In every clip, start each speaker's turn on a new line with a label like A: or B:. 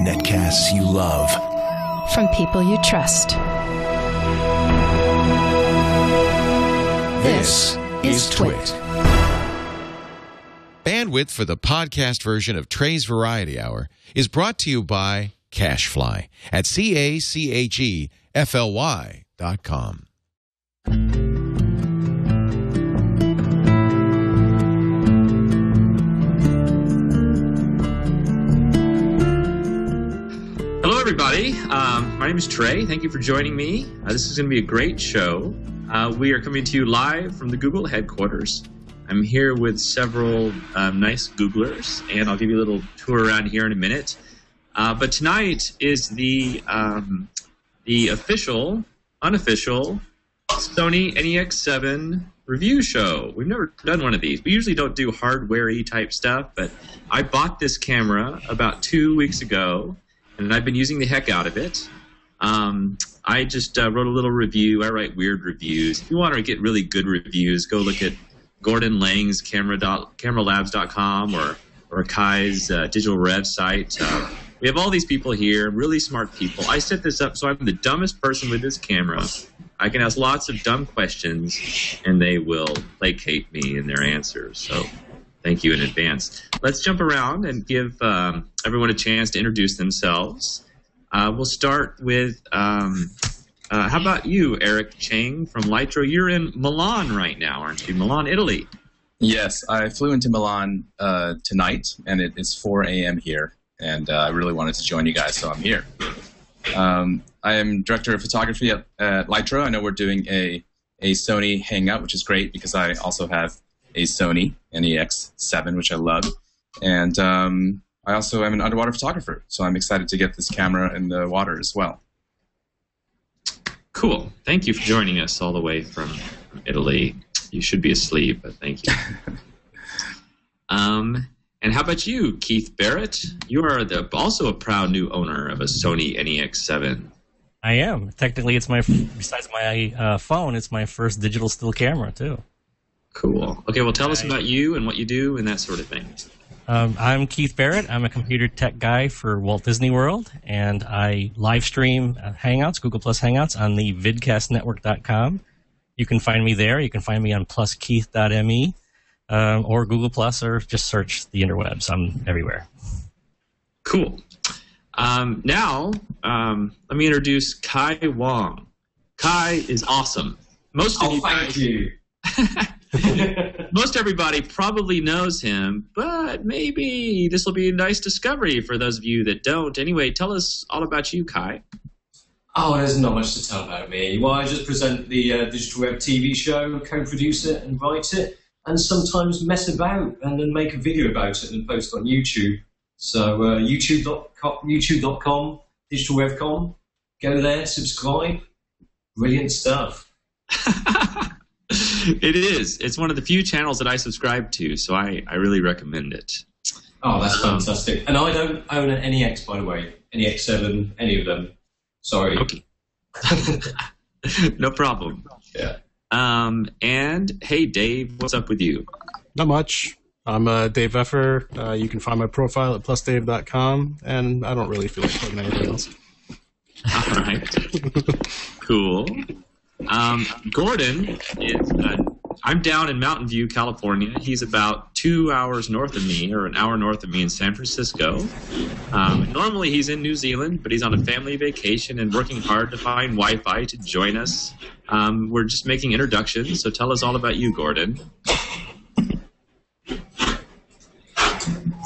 A: Netcasts you love.
B: From people you trust.
A: This is TWiT.
C: Bandwidth for the podcast version of Trey's Variety Hour is brought to you by Cachefly at CACHEFLY.com.
D: Hello, everybody. My name is Trey. Thank you for joining me. This is going to be a great show. We are coming to you live from the Google headquarters. I'm here with several nice Googlers, and I'll give you a little tour around here in a minute. But tonight is the unofficial Sony NEX-7 review show. We've never done one of these. We usually don't do hardware-y type stuff, but I bought this camera about 2 weeks ago, and I've been using the heck out of it. I just wrote a little review. I write weird reviews. If you want to get really good reviews, go look at Gordon Laing's cameralabs.com or Kai's digital rev site. We have all these people here, really smart people. I set this up so I'm the dumbest person with this camera. I can ask lots of dumb questions, and they will placate me in their answers. So thank you in advance. Let's jump around and give everyone a chance to introduce themselves. We'll start with, how about you, Eric Chang from Litro? You're in Milan right now, aren't you? Milan, Italy.
E: Yes, I flew into Milan tonight, and it is 4 a.m. here, and I really wanted to join you guys, so I'm here. I am director of photography at Litro. I know we're doing a Sony Hangout, which is great because I also have a Sony NEX-7, which I love, and I also am an underwater photographer, so I'm excited to get this camera in the water as well.
D: Cool. Thank you for joining us all the way from Italy. You should be asleep, but thank you. And how about you, Keith Barrett? You are also a proud new owner of a Sony NEX-7.
F: I am. Technically, it's besides my phone, it's my first digital still camera, too.
D: Cool. Okay, well, tell us about you and what you do and that sort of thing.
F: I'm Keith Barrett. I'm a computer tech guy for Walt Disney World, and I live stream Hangouts, Google Plus Hangouts, on the vidcastnetwork.com. You can find me there. You can find me on pluskeith.me or Google Plus, or just search the interwebs. I'm everywhere.
D: Cool. Now, let me introduce Kai Wong. Kai is awesome.
G: Thank you.
D: Most everybody probably knows him, but maybe this will be a nice discovery for those of you that don't. Anyway, tell us all about you, Kai.
G: Oh, there's not much to tell about me. Well, I just present the Digital Web TV show, co-produce it and write it, and sometimes mess about and then make a video about it and post on YouTube. So youtube.com, digitalwebcom, go there, subscribe. Brilliant stuff.
D: It is. It's one of the few channels that I subscribe to, so I really recommend it.
G: Oh, that's fantastic. And I don't own an NEX, by the way. NEX-7, any of them. Sorry.
D: Okay. No problem.
G: Yeah.
D: And, hey, Dave, what's up with you?
H: Not much. I'm Dave Veffer. You can find my profile at plusdave.com, and I don't really feel like plugging anything else.
D: All right. Cool. Gordon is, I'm down in Mountain View, California. He's about 2 hours north of me, or an hour north of me in San Francisco. Normally he's in New Zealand, but he's on a family vacation and working hard to find Wi-Fi to join us. We're just making introductions, so tell us all about you, Gordon.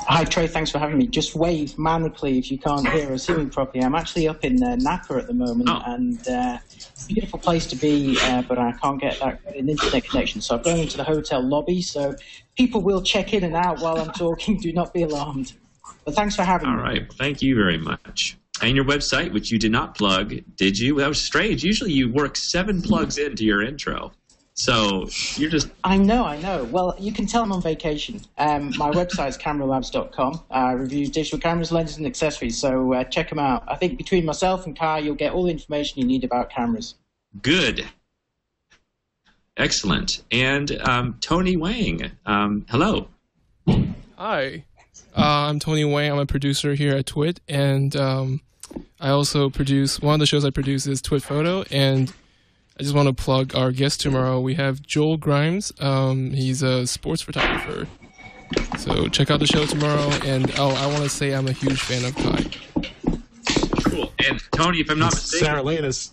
I: Hi, Trey. Thanks for having me. Just wave manically if you can't hear us hearing properly. I'm actually up in Napa at the moment, and it's a beautiful place to be, but I can't get an internet connection. So I'm going into the hotel lobby, so people will check in and out while I'm talking. Do not be alarmed. But thanks for having me.
D: All right. Thank you very much. And your website, which you did not plug, did you? That was strange. Usually you work 7 plugs into your intro. So you're just...
I: I know. Well, you can tell I'm on vacation. My website is cameralabs.com. I review digital cameras, lenses, and accessories, so check them out. I think between myself and Kai, you'll get all the information you need about cameras.
D: Good. Excellent. And Tony Wang, hello.
J: Hi. I'm Tony Wang. I'm a producer here at TWiT, and I also produce, one of the shows I produce is TWiT Photo, and I just want to plug our guest tomorrow. We have Joel Grimes. He's a sports photographer. So check out the show tomorrow, and I want to say I'm a huge fan of Kai.
D: Cool. And Tony, if I'm not mistaken,
H: Sarah Lane is.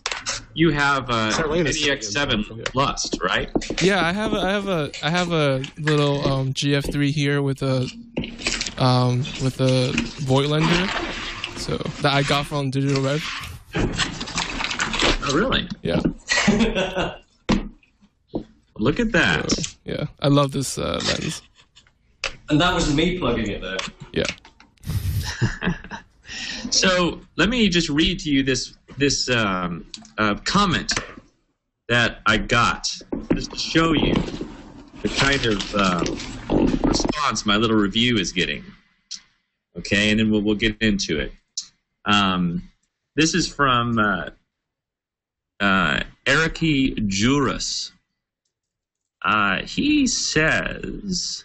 D: You have NEX-7 Lust, right?
J: Yeah, I have a little GF3 here with a Voigtlander, so that I got from Digital Rev.
D: Oh, really?
J: Yeah.
D: Look at that.
J: So, yeah, I love this lens.
G: And that was me plugging it there.
J: Yeah.
D: So let me just read to you this comment that I got, just to show you the kind of response my little review is getting. Okay, and then we'll get into it. This is from Eriki Juris. He says,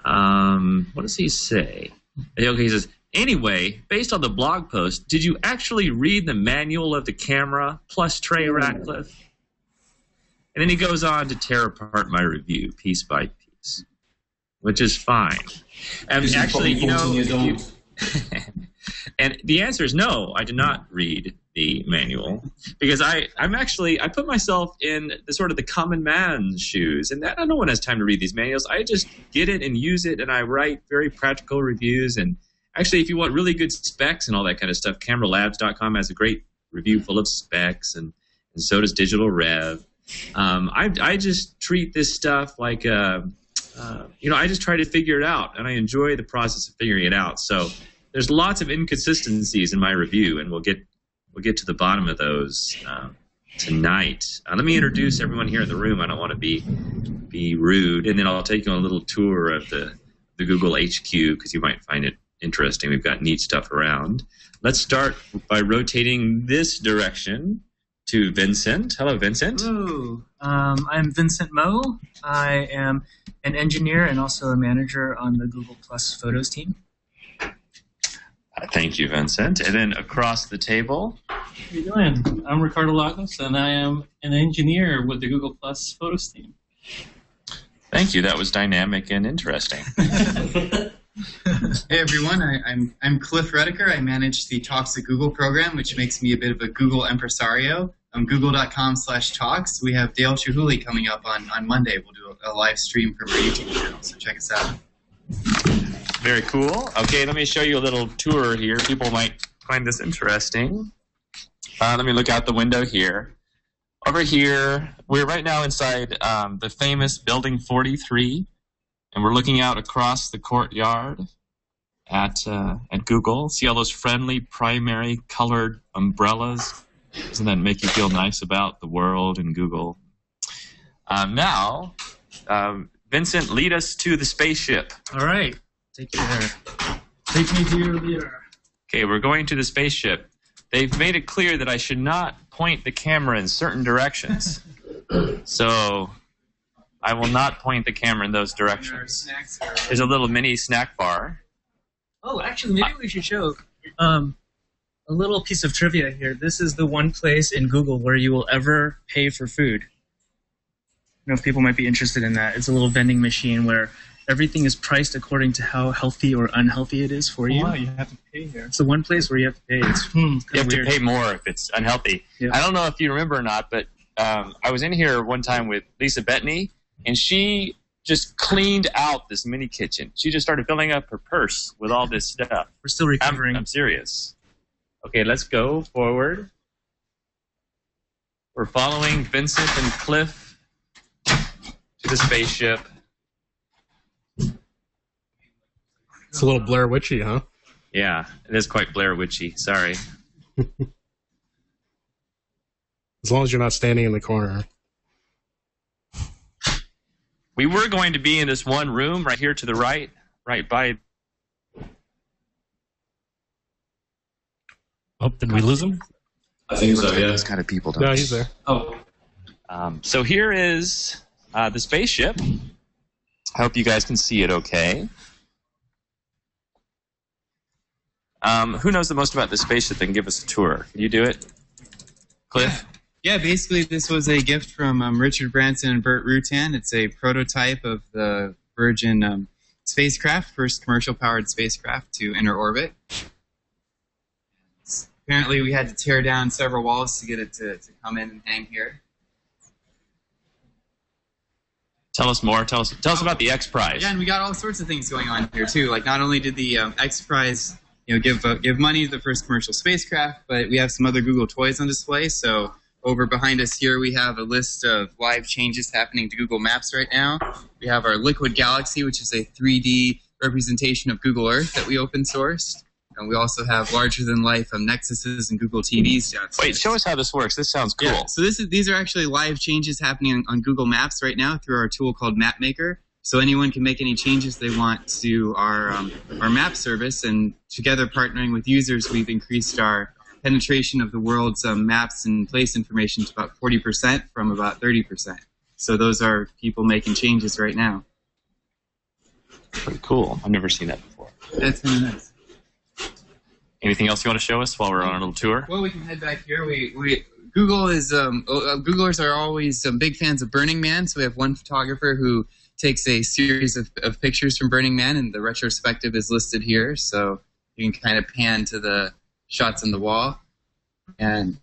D: what does he say? Okay, he says, anyway, based on the blog post, did you actually read the manual of the camera plus Trey Ratcliffe? And then he goes on to tear apart my review piece by piece, which is fine. Actually, you know, and the answer is no, I did not read the manual, because I put myself in the sort of the common man's shoes, and no one has time to read these manuals. I just get it and use it, and I write very practical reviews. And actually, if you want really good specs and all that kind of stuff, CameraLabs.com has a great review full of specs, and so does Digital Rev. I just treat this stuff like I just try to figure it out, and I enjoy the process of figuring it out. So there's lots of inconsistencies in my review, and we'll get to the bottom of those tonight. Let me introduce everyone here in the room. I don't want to be rude, and then I'll take you on a little tour of the Google HQ, because you might find it interesting. We've got neat stuff around. Let's start by rotating this direction to Vincent. Hello, Vincent.
K: Hello. I'm Vincent Moe. I am an engineer and also a manager on the Google Plus Photos team.
D: Thank you, Vincent. And then across the table.
L: How you doing? I'm Ricardo Lagos, and I am an engineer with the Google Plus Photos team.
D: Thank you. That was dynamic and interesting.
M: Hey everyone, I'm Cliff Redeker. I manage the Talks at Google program, which makes me a bit of a Google impresario. Google.com/talks. We have Dale Chihuly coming up on Monday. We'll do a live stream from our YouTube channel, so check us out.
D: Very cool. Okay, let me show you a little tour here. People might find this interesting. Let me look out the window here. Over here, we're right now inside the famous Building 43, and we're looking out across the courtyard at Google. See all those friendly primary colored umbrellas? Doesn't that make you feel nice about the world and Google? Now, Vincent, lead us to the spaceship.
K: All right. Take you there. Take me to your leader.
D: Okay, we're going to the spaceship. They've made it clear that I should not point the camera in certain directions. So I will not point the camera in those directions. There's a little mini snack bar.
K: Oh, actually, maybe we should show a little piece of trivia here. This is the one place in Google where you will ever pay for food. You know, if people might be interested in that. It's a little vending machine where everything is priced according to how healthy or unhealthy it is for you.
L: Wow, you have to pay here.
K: It's the one place where you have to pay. It's
D: you have
K: weird.
D: to pay more if it's unhealthy.
K: Yeah.
D: I don't know if you remember or not, but I was in here one time with Lisa Bettany, and she just cleaned out this mini kitchen. She just started filling up her purse with all this stuff.
K: We're still recovering.
D: I'm serious. Okay, let's go forward. We're following Vincent and Cliff to the spaceship.
H: It's a little Blair Witchy, huh?
D: Yeah, it is quite Blair Witchy. Sorry.
H: As long as you're not standing in the corner.
D: We were going to be in this one room right here to the right by...
F: Oh, did we lose him?
L: I think so, yeah.
D: Those kind of people don't.
H: No, he's there.
L: Oh.
D: So here is the spaceship. I hope you guys can see it okay. Who knows the most about this spaceship that can give us a tour? Can you do it, Cliff?
M: Yeah, basically this was a gift from Richard Branson and Burt Rutan. It's a prototype of the Virgin spacecraft, first commercial-powered spacecraft to enter orbit. Apparently we had to tear down several walls to get it to come in and hang here.
D: Tell us more. Tell us about the X Prize.
M: Yeah, and we got all sorts of things going on here too. Like not only did the X Prize, give money to the first commercial spacecraft, but we have some other Google toys on display. So over behind us here, we have a list of live changes happening to Google Maps right now. We have our Liquid Galaxy, which is a 3D representation of Google Earth that we open sourced. And we also have larger-than-life Nexuses and Google TVs downstairs.
D: Wait, show us how this works. This sounds cool.
M: Yeah, so these are actually live changes happening on Google Maps right now through our tool called MapMaker. So anyone can make any changes they want to our map service. And together, partnering with users, we've increased our penetration of the world's maps and place information to about 40% from about 30%. So those are people making changes right now.
D: Pretty cool. I've never seen that before.
M: That's really nice.
D: Anything else you want to show us while we're on a little tour?
M: Well, we can head back here. Google is Googlers are always big fans of Burning Man. So we have one photographer who takes a series of pictures from Burning Man, and the retrospective is listed here. So you can kind of pan to the shots on the wall. And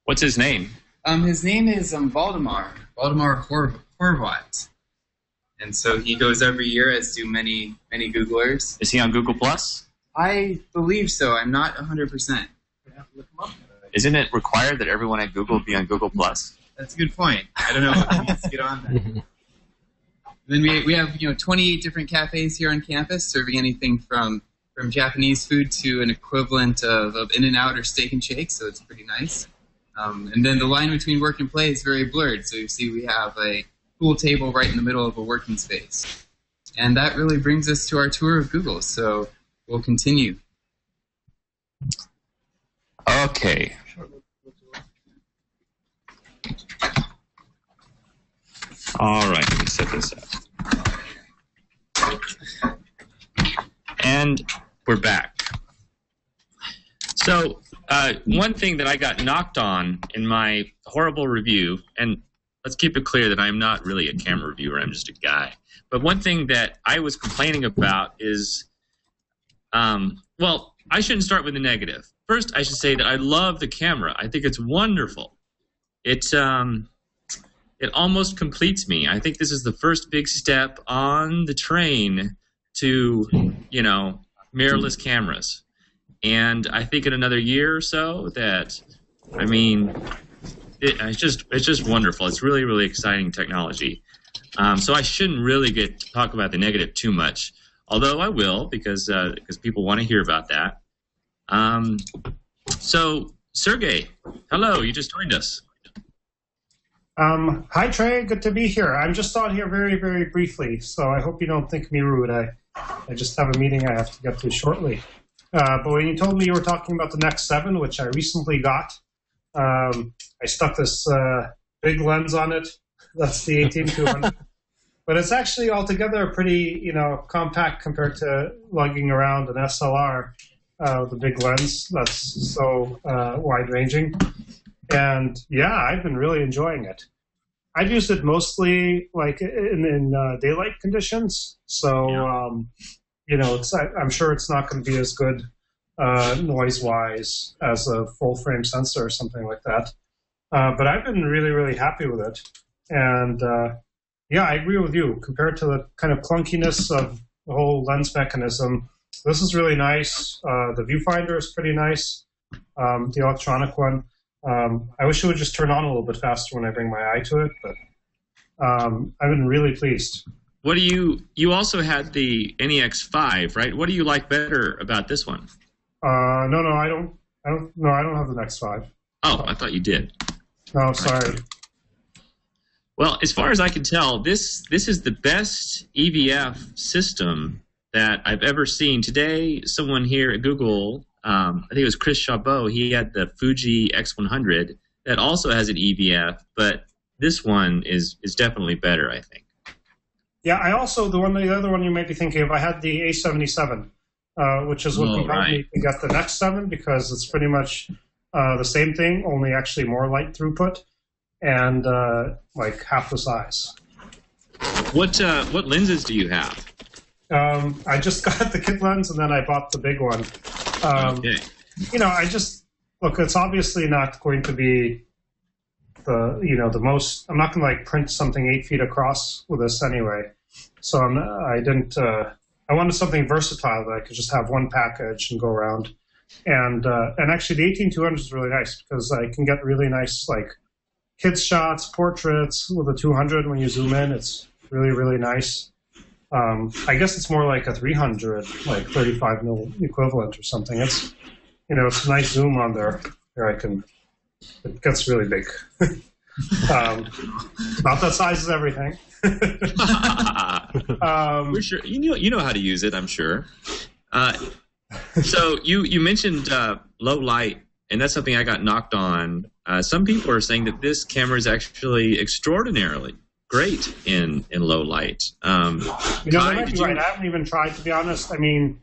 D: what's his name?
M: His name is Valdemar Horvat. And so he goes every year, as do many Googlers.
D: Is he on Google Plus?
M: I believe so. I'm not 100%.
D: Isn't it required that everyone at Google be on Google Plus?
M: That's a good point. I don't know if he needs to get on that. Then we have 28 different cafes here on campus, serving anything from Japanese food to an equivalent of In-N-Out or Steak and Shake, so it's pretty nice. And then the line between work and play is very blurred. So you see we have a pool table right in the middle of a working space. And that really brings us to our tour of Google. So we'll continue.
D: Okay. All right, let me set this up. And we're back. So one thing that I got knocked on in my horrible review, and let's keep it clear that I'm not really a camera reviewer, I'm just a guy. But one thing that I was complaining about is, well, I shouldn't start with the negative. First, I should say that I love the camera. I think it's wonderful. It almost completes me. I think this is the first big step on the train to, mirrorless cameras. And I think in another year or so that, it's just wonderful. It's really, really exciting technology. So I shouldn't really get to talk about the negative too much, although I will because people want to hear about that. So Sergey, hello, you just joined us.
N: Hi Trey, good to be here. I'm just on here very, very briefly, so I hope you don't think me rude. I just have a meeting I have to get to shortly. But when you told me you were talking about the NEX-7, which I recently got, I stuck this big lens on it. That's the 18-200. But it's actually altogether pretty, compact compared to lugging around an SLR with a big lens that's so wide-ranging. And yeah, I've been really enjoying it. I've used it mostly like in daylight conditions, so I'm sure it's not going to be as good noise-wise as a full-frame sensor or something like that. But I've been really, really happy with it. And yeah, I agree with you. Compared to the kind of clunkiness of the whole lens mechanism, this is really nice. The viewfinder is pretty nice, the electronic one. I wish it would just turn on a little bit faster when I bring my eye to it, but I've been really pleased.
D: What do you also had the NEX-5, right? What do you like better about this one?
N: No, I don't have the NEX-5.
D: Oh, I thought you did.
N: No, sorry.
D: Well, as far as I can tell, this is the best EVF system that I've ever seen. Today, someone here at Google, I think it was Chris Chabot, he had the Fuji X100 that also has an EVF, but this one is definitely better, I think.
N: Yeah, I also, the other one you might be thinking of, I had the A77, which is what compelled me to get the NEX-7 because it's pretty much the same thing, only actually more light throughput and like half the size.
D: What lenses do you have?
N: I just got the kit lens and then I bought the big one.
D: Okay.
N: You know, I just look. It's obviously not going to be the most. I'm not going to like print something 8 feet across with this anyway. So I didn't. I wanted something versatile that I could just have one package and go around. And actually, the 18-200 is really nice because I can get really nice like kids shots, portraits with a 200 when you zoom in. It's really, really nice. I guess it's more like a 300, like 35 mil equivalent or something. It's, it's a nice zoom on there. Here it gets really big. Not that size is everything.
D: For sure. You know how to use it, I'm sure. So you mentioned low light, and that's something I got knocked on. Some people are saying that this camera is actually extraordinarily great in low light.
N: They might be right. I haven't even tried, to be honest. I mean,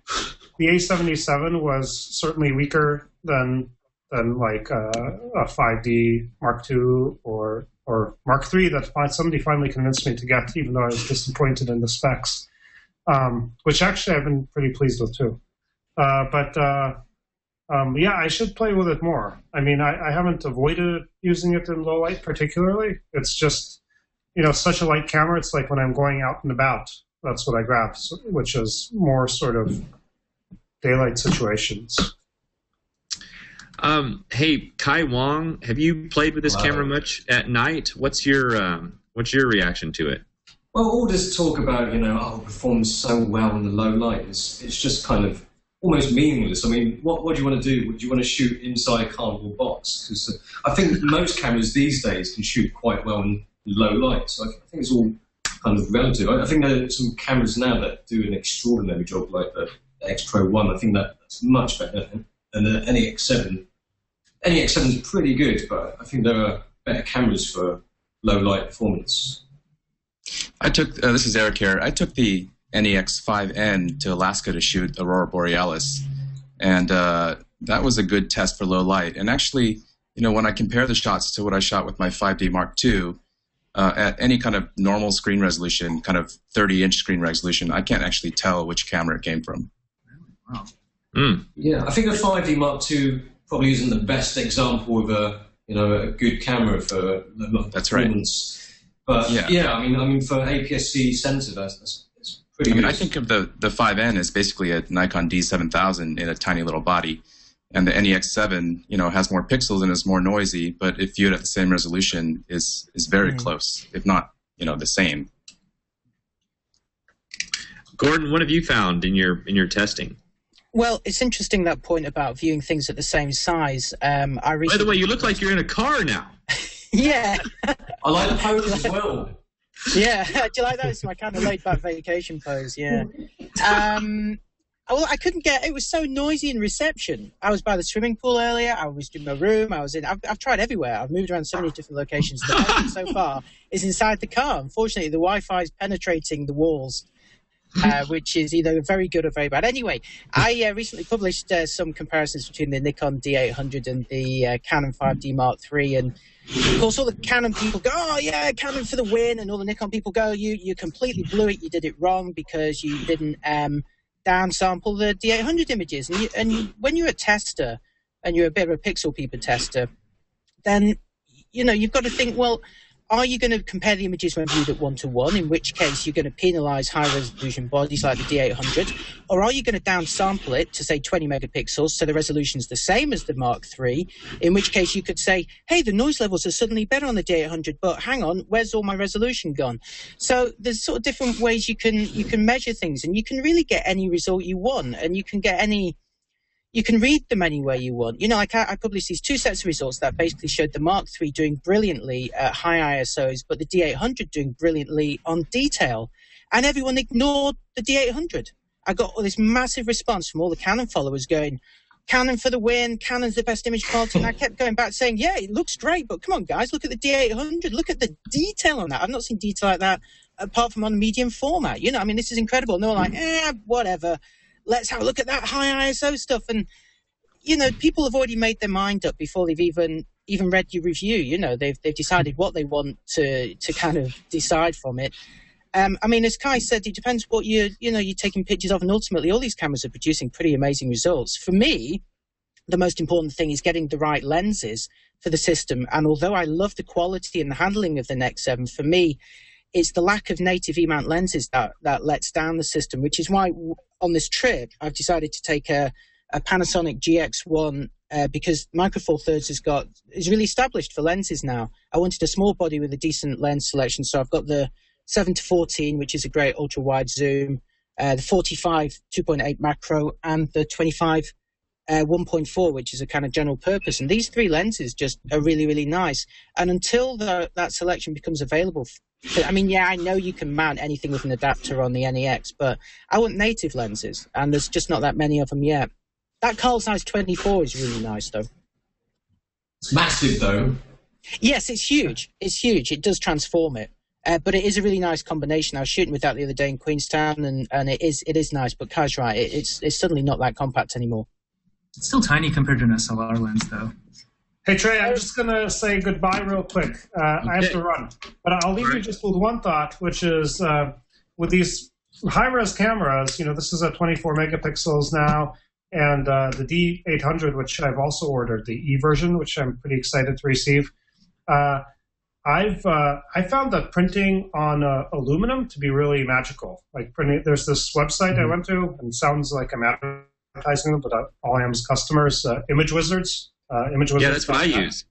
N: the A77 was certainly weaker than like a 5D Mark II or Mark III that somebody finally convinced me to get, even though I was disappointed in the specs, which actually I've been pretty pleased with too. Yeah, I should play with it more. I mean, I haven't avoided using it in low light particularly. It's just, such a light camera. It's like when I'm going out and about, that's what I grab, which is more sort of daylight situations.
D: Hey, Kai Wong, have you played with this camera much at night? What's your reaction to it?
G: Well, all this talk about, it performs so well in the low light, it's just kind of almost meaningless. I mean, what do you want to do? Do you want to shoot inside a cardboard box? Because I think most cameras these days can shoot quite well in low light. So I think it's all kind of relative. I think there are some cameras now that do an extraordinary job, like the X Pro 1. I think that's much better than the NEX-7. NEX-7 is pretty good, but I think there are better cameras for low light performance.
E: I took this is Eric here. I took the NEX-5N to Alaska to shoot Aurora Borealis, and that was a good test for low light. And actually, when I compare the shots to what I shot with my 5D Mark II, at any kind of normal screen resolution, kind of 30-inch screen resolution, I can't actually tell which camera it came from.
G: Wow. Yeah, I think the 5D Mark II probably isn't the best example of a good camera for
E: that's right.
G: But yeah, I mean for APS-C sensor, that's pretty good.
E: I think of the 5N as basically a Nikon D7000 in a tiny little body, and the NEX-7 has more pixels and is more noisy, but if viewed at the same resolution is very close, if not the same.
D: Gordon, what have you found in your testing?
I: Well, it's interesting, that point about viewing things at the same size. By
D: the way, you look like you're in a car now.
I: Yeah.
G: I like the pose as well.
I: Yeah. Do you like that? It's my kind of laid-back vacation pose, yeah. Well, I couldn't get... It was so noisy in reception. I was by the swimming pool earlier. I was in my room. I've tried everywhere. I've moved around so many different locations. The best thing so far is inside the car. Unfortunately, the Wi-Fi is penetrating the walls, which is either very good or very bad. Anyway, I recently published some comparisons between the Nikon D800 and the Canon 5D Mark III, and of course all the Canon people go, oh yeah, Canon for the win, and all the Nikon people go, you completely blew it, you did it wrong because you didn't downsample the D800 images. And when you're a tester, and you're a bit of a pixel peeper tester, then you've got to think, well, are you going to compare the images when viewed at 1:1, in which case you're going to penalize high-resolution bodies like the D800, or are you going to downsample it to, say, 20 megapixels so the resolution's the same as the Mark III, in which case you could say, hey, the noise levels are suddenly better on the D800, but hang on, where's all my resolution gone? So there's sort of different ways you can measure things, and you can really get any result you want, and you can read them any way you want. I published these two sets of results that basically showed the Mark III doing brilliantly at high ISOs, but the D800 doing brilliantly on detail. And everyone ignored the D800. I got this massive response from all the Canon followers going, Canon for the win, Canon's the best image quality. And I kept going back saying, yeah, it looks great, but come on, guys, look at the D800. Look at the detail on that. I've not seen detail like that apart from on a medium format. This is incredible. And they were like, whatever. let's have a look at that high ISO stuff. And, you know, people have already made their mind up before they've even read your review. You know, they've decided what they want to kind of decide from it. I mean, as Kai said, it depends what you're taking pictures of, and ultimately all these cameras are producing pretty amazing results. For me, the most important thing is getting the right lenses for the system. And although I love the quality and the handling of the NEX-7, for me, it's the lack of native E-mount lenses that lets down the system, which is why on this trip, I've decided to take a Panasonic GX1 because Micro Four Thirds is really established for lenses now. I wanted a small body with a decent lens selection, so I've got the 7-14, which is a great ultra-wide zoom, the 45 2.8 macro, and the 25 1.4, which is a kind of general purpose. And these three lenses just are really, really nice. And until that selection becomes available, I mean, yeah, I know you can mount anything with an adapter on the NEX, but I want native lenses, and there's just not that many of them yet. That Carl size 24 is really nice, though.
G: It's massive, though.
I: Yes, it's huge. It's huge. It does transform it. But it is a really nice combination. I was shooting with that the other day in Queenstown, and it is nice. But Kai's right. It's suddenly not that compact anymore.
K: It's still tiny compared to an SLR lens, though.
N: Hey, Trey, I'm just going to say goodbye real quick. I have to run. But I'll leave you just with one thought, which is with these high-res cameras, you know, this is at 24 megapixels now, and the D800, which I've also ordered, the E version, which I'm pretty excited to receive. I found that printing on aluminum to be really magical. Like printing, there's this website I went to, and it sounds like I'm advertising them, but all I am is customers. Image Wizards. Image Wizards.
D: Yeah, that's what I use.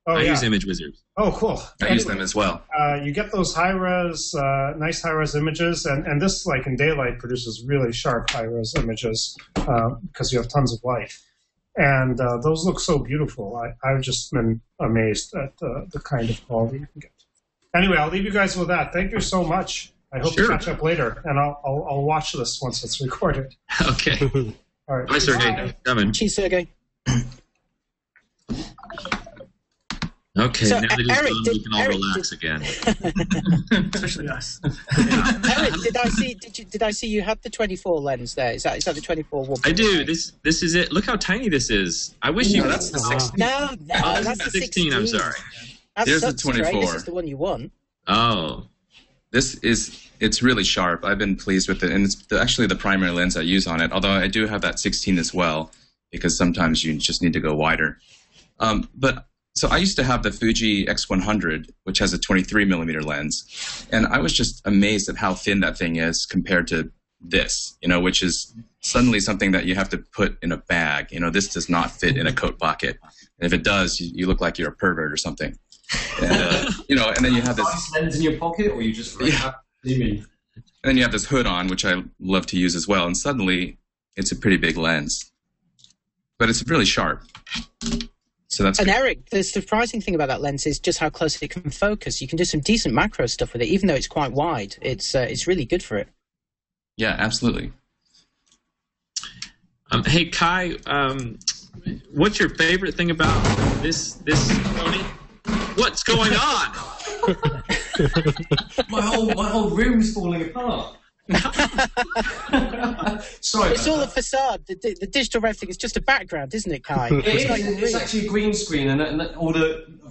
N: Oh,
D: I use Image Wizards.
N: Oh, cool.
E: I use them as well.
N: You get those high-res, nice high-res images, and this, like in daylight, produces really sharp high-res images because you have tons of light. And those look so beautiful. I've just been amazed at the kind of quality you can get. Anyway, I'll leave you guys with that. Thank you so much. I hope to catch up later, and I'll watch this once it's recorded.
D: Okay.
N: All right.
D: Bye, Sergey. Coming.
I: Cheers, Sergey.
D: Okay,
I: So,
D: now that he's
I: Eric,
D: done, we can all relax again.
K: Especially us.
I: Eric, did I see you had the 24 lens there? Is that the 24 1.8?
D: I do. This is it. Look how tiny this is. I wish you.
E: That's the 16.
I: No, that's the 16.
D: I'm sorry.
E: There's the 24.
I: This is the one you want.
D: Oh.
E: It's really sharp. I've been pleased with it, and it's actually the primary lens I use on it, although I do have that 16 as well, because sometimes you just need to go wider. So I used to have the Fuji X100, which has a 23 millimeter lens, and I was just amazed at how thin that thing is compared to this, you know, which is suddenly something that you have to put in a bag. You know, this does not fit in a coat pocket, and if it does, you look like you're a pervert or something. And, you know, and then you have this
G: lens in your pocket, or you just
E: And then you have this hood on, which I love to use as well, and suddenly it's a pretty big lens, but it's really sharp. So that's
I: and Eric, the surprising thing about that lens is just how close it can focus. You can do some decent macro stuff with it, even though it's quite wide. It's really good for it.
E: Yeah, absolutely.
D: Hey Kai, what's your favorite thing about this Sony? What's going on?
G: my whole room's falling apart. Sorry,
I: it's all a facade. The digital rev thing is just a background, isn't it, Kai?
G: It's actually a green screen, and I've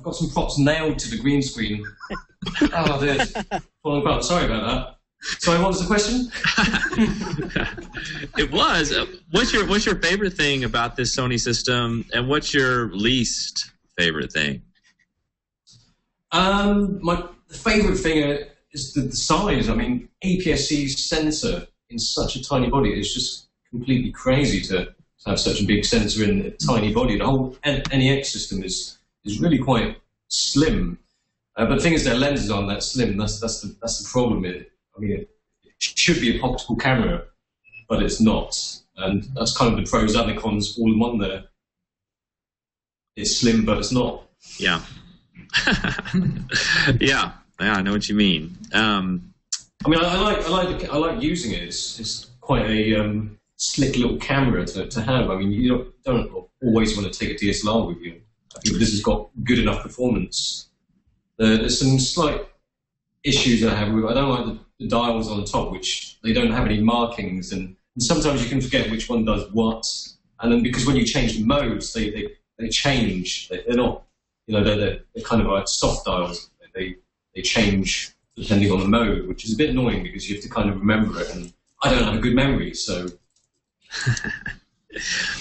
G: got some props nailed to the green screen. Oh, there's falling apart. Sorry about that. Sorry, what was the question?
D: It was. What's your favorite thing about this Sony system, and what's your least favorite thing?
G: My favorite thing is the size. I mean, APS-C's sensor in such a tiny body is just completely crazy to have such a big sensor in a tiny body. The whole NEX system is really quite slim. But the thing is, their lenses aren't that slim. That's the problem. I mean, it should be an optical camera, but it's not. And that's kind of the pros and the cons all in one there. It's slim, but it's not.
D: Yeah. Yeah, I know what you mean.
G: I mean, I like using it. It's quite a slick little camera to have. I mean, you don't always want to take a DSLR with you. I think this has got good enough performance. There's some slight issues I have with it. I don't like the dials on the top, which they don't have any markings, and And sometimes you can forget which one does what. And then because when you change the modes, they change. They're not, they're kind of like soft dials. They change depending on the mode, which is a bit annoying because you have to kind of remember it. And I don't have a good memory, so.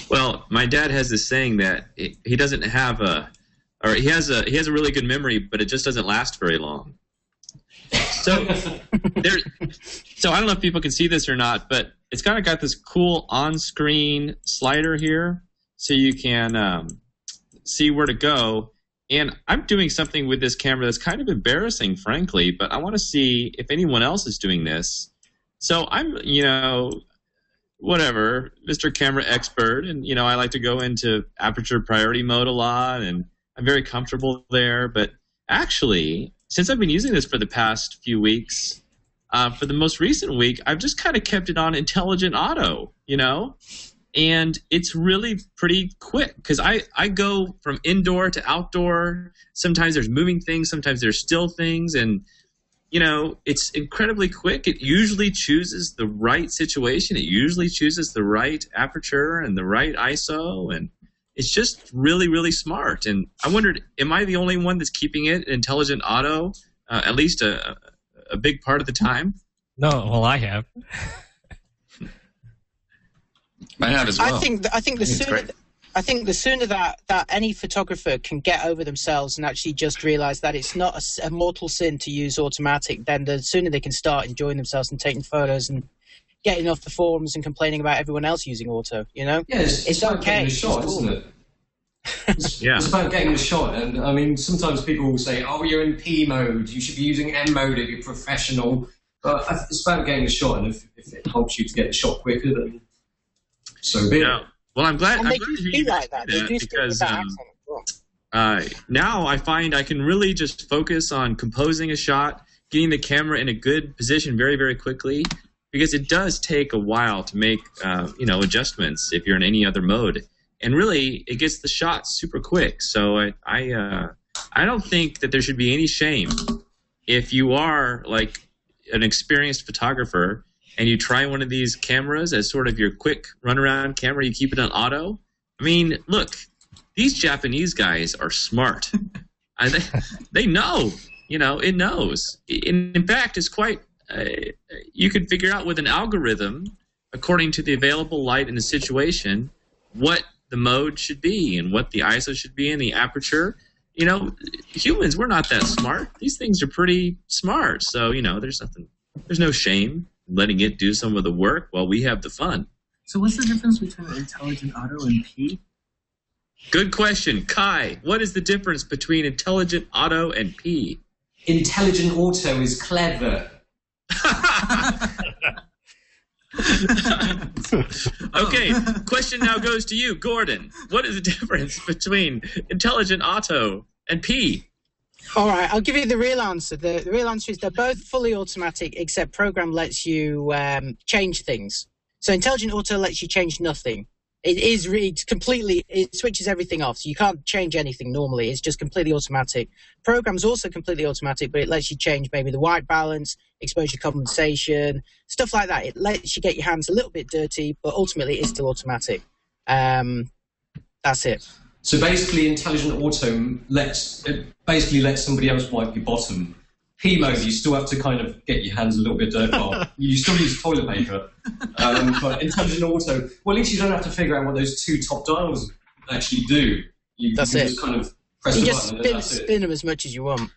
D: Well, my dad has this saying that he doesn't have he has a really good memory, but it just doesn't last very long. So so I don't know if people can see this or not, but it's kind of got this cool on-screen slider here, so you can see where to go. And I'm doing something with this camera that's kind of embarrassing, frankly, but I want to see if anyone else is doing this. So I'm, whatever, Mr. Camera Expert, and, I like to go into aperture priority mode a lot, and I'm very comfortable there. But actually, since I've been using this for the past few weeks, for the most recent week, I've just kind of kept it on intelligent auto, and it's really pretty quick because I go from indoor to outdoor. Sometimes there's moving things, sometimes there's still things, and it's incredibly quick. It usually chooses the right situation. It usually chooses the right aperture and the right ISO, and it's just really, really smart. And I wondered, am I the only one that's keeping it intelligent auto, at least a big part of the time?
F: No, well, I have.
E: I have as well.
I: I think the sooner that any photographer can get over themselves and actually just realize that it's not a mortal sin to use automatic, then the sooner they can start enjoying themselves and taking photos and getting off the forums and complaining about everyone else using auto.
G: Yeah, it's about
I: okay.
G: getting a shot,
I: cool.
G: isn't it? It's about getting the shot, and I mean, sometimes people will say, "Oh, you're in P mode. You should be using M mode if you're professional." But it's about getting a shot, and if it helps you to get the shot quicker, then so be it.
D: Well, I'm glad.
I: And
D: I'm
I: they
D: glad
I: do
D: to hear
I: speak
D: you
I: like that. They
D: say
I: do speak with that accent as well.
D: Now I find I can really just focus on composing a shot, getting the camera in a good position very, very quickly, because it does take a while to make adjustments if you're in any other mode. And really, it gets the shot super quick. So I don't think that there should be any shame if you are like an experienced photographer and you try one of these cameras as sort of your quick runaround camera. You keep it on auto. I mean, look, these Japanese guys are smart. They know. It knows. In fact, it's quite. You can figure out with an algorithm, according to the available light in the situation, what the mode should be and what the ISO should be and the aperture. Humans, we're not that smart. These things are pretty smart. So, there's no shame in letting it do some of the work while we have the fun.
K: So what's the difference between intelligent auto and P?
D: Good question. Kai, what is the difference between intelligent auto and P?
G: Intelligent auto is clever.
D: Okay, question now goes to you, Gordon. What is the difference between intelligent auto and P?
I: All right, I'll give you the real answer. The real answer is they're both fully automatic, except program lets you change things. So intelligent auto lets you change nothing. It switches everything off, so you can't change anything normally. It's just completely automatic. Program's also completely automatic, but it lets you change maybe the white balance, exposure compensation, stuff like that. It lets you get your hands a little bit dirty, but ultimately it's still automatic. That's it.
G: So basically, intelligent auto lets somebody else wipe your bottom. P mode, you still have to kind of get your hands a little bit dirty. You still use toilet paper. But intelligent auto, well, at least you don't have to figure out what those two top dials actually do. You
I: That's
G: can
I: it.
G: just kind of press
I: You
G: the
I: just
G: button and that's
I: spin them as much as you want.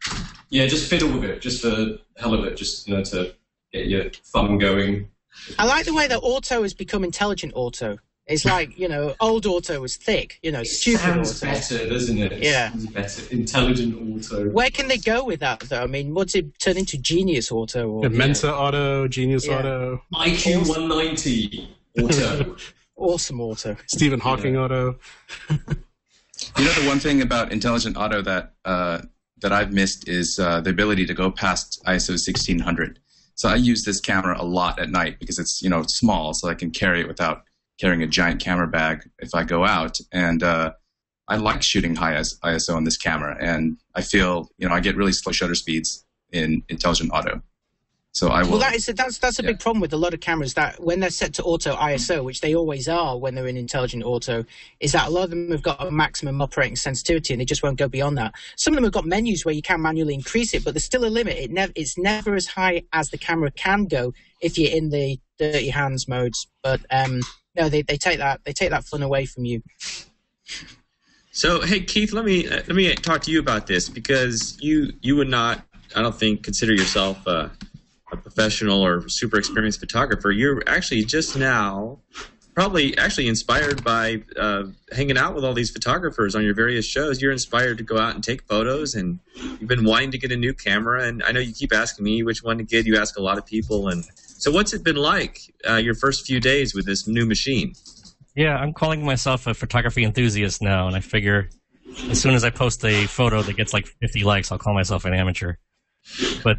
G: Yeah, just fiddle with it, just for the hell of it, just to get your thumb going.
I: I like the way that auto has become intelligent auto. It's like, old auto was thick, stupid
G: Sounds
I: auto.
G: better, doesn't it?
I: Yeah.
G: Sounds better. Intelligent auto.
I: Where can they go with that, though? I mean, what's it turn into? Genius auto? Or,
H: Mensa auto, Genius auto.
G: IQ 190 auto.
I: Awesome auto.
H: Stephen Hawking auto.
E: The one thing about intelligent auto that I've missed is the ability to go past ISO 1600. So I use this camera a lot at night because it's small, so I can carry it without carrying a giant camera bag if I go out. And I like shooting high ISO on this camera, and I feel I get really slow shutter speeds in intelligent auto. So I will.
I: Well, that's a big problem with a lot of cameras, that when they're set to auto ISO, which they always are when they're in intelligent auto, is that a lot of them have got a maximum operating sensitivity and they just won't go beyond that. Some of them have got menus where you can manually increase it, but there's still a limit. It's never as high as the camera can go if you're in the dirty hands modes. But no, they take that fun away from you.
D: So, hey, Keith, let me talk to you about this, because you would not, I don't think, consider yourself a professional or super experienced photographer. You're actually just now probably actually inspired by hanging out with all these photographers on your various shows. You're inspired to go out and take photos, and you've been wanting to get a new camera. And I know you keep asking me which one to get. You ask a lot of people. And so what's it been like your first few days with this new machine?
F: Yeah, I'm calling myself a photography enthusiast now, and I figure as soon as I post a photo that gets like 50 likes, I'll call myself an amateur. But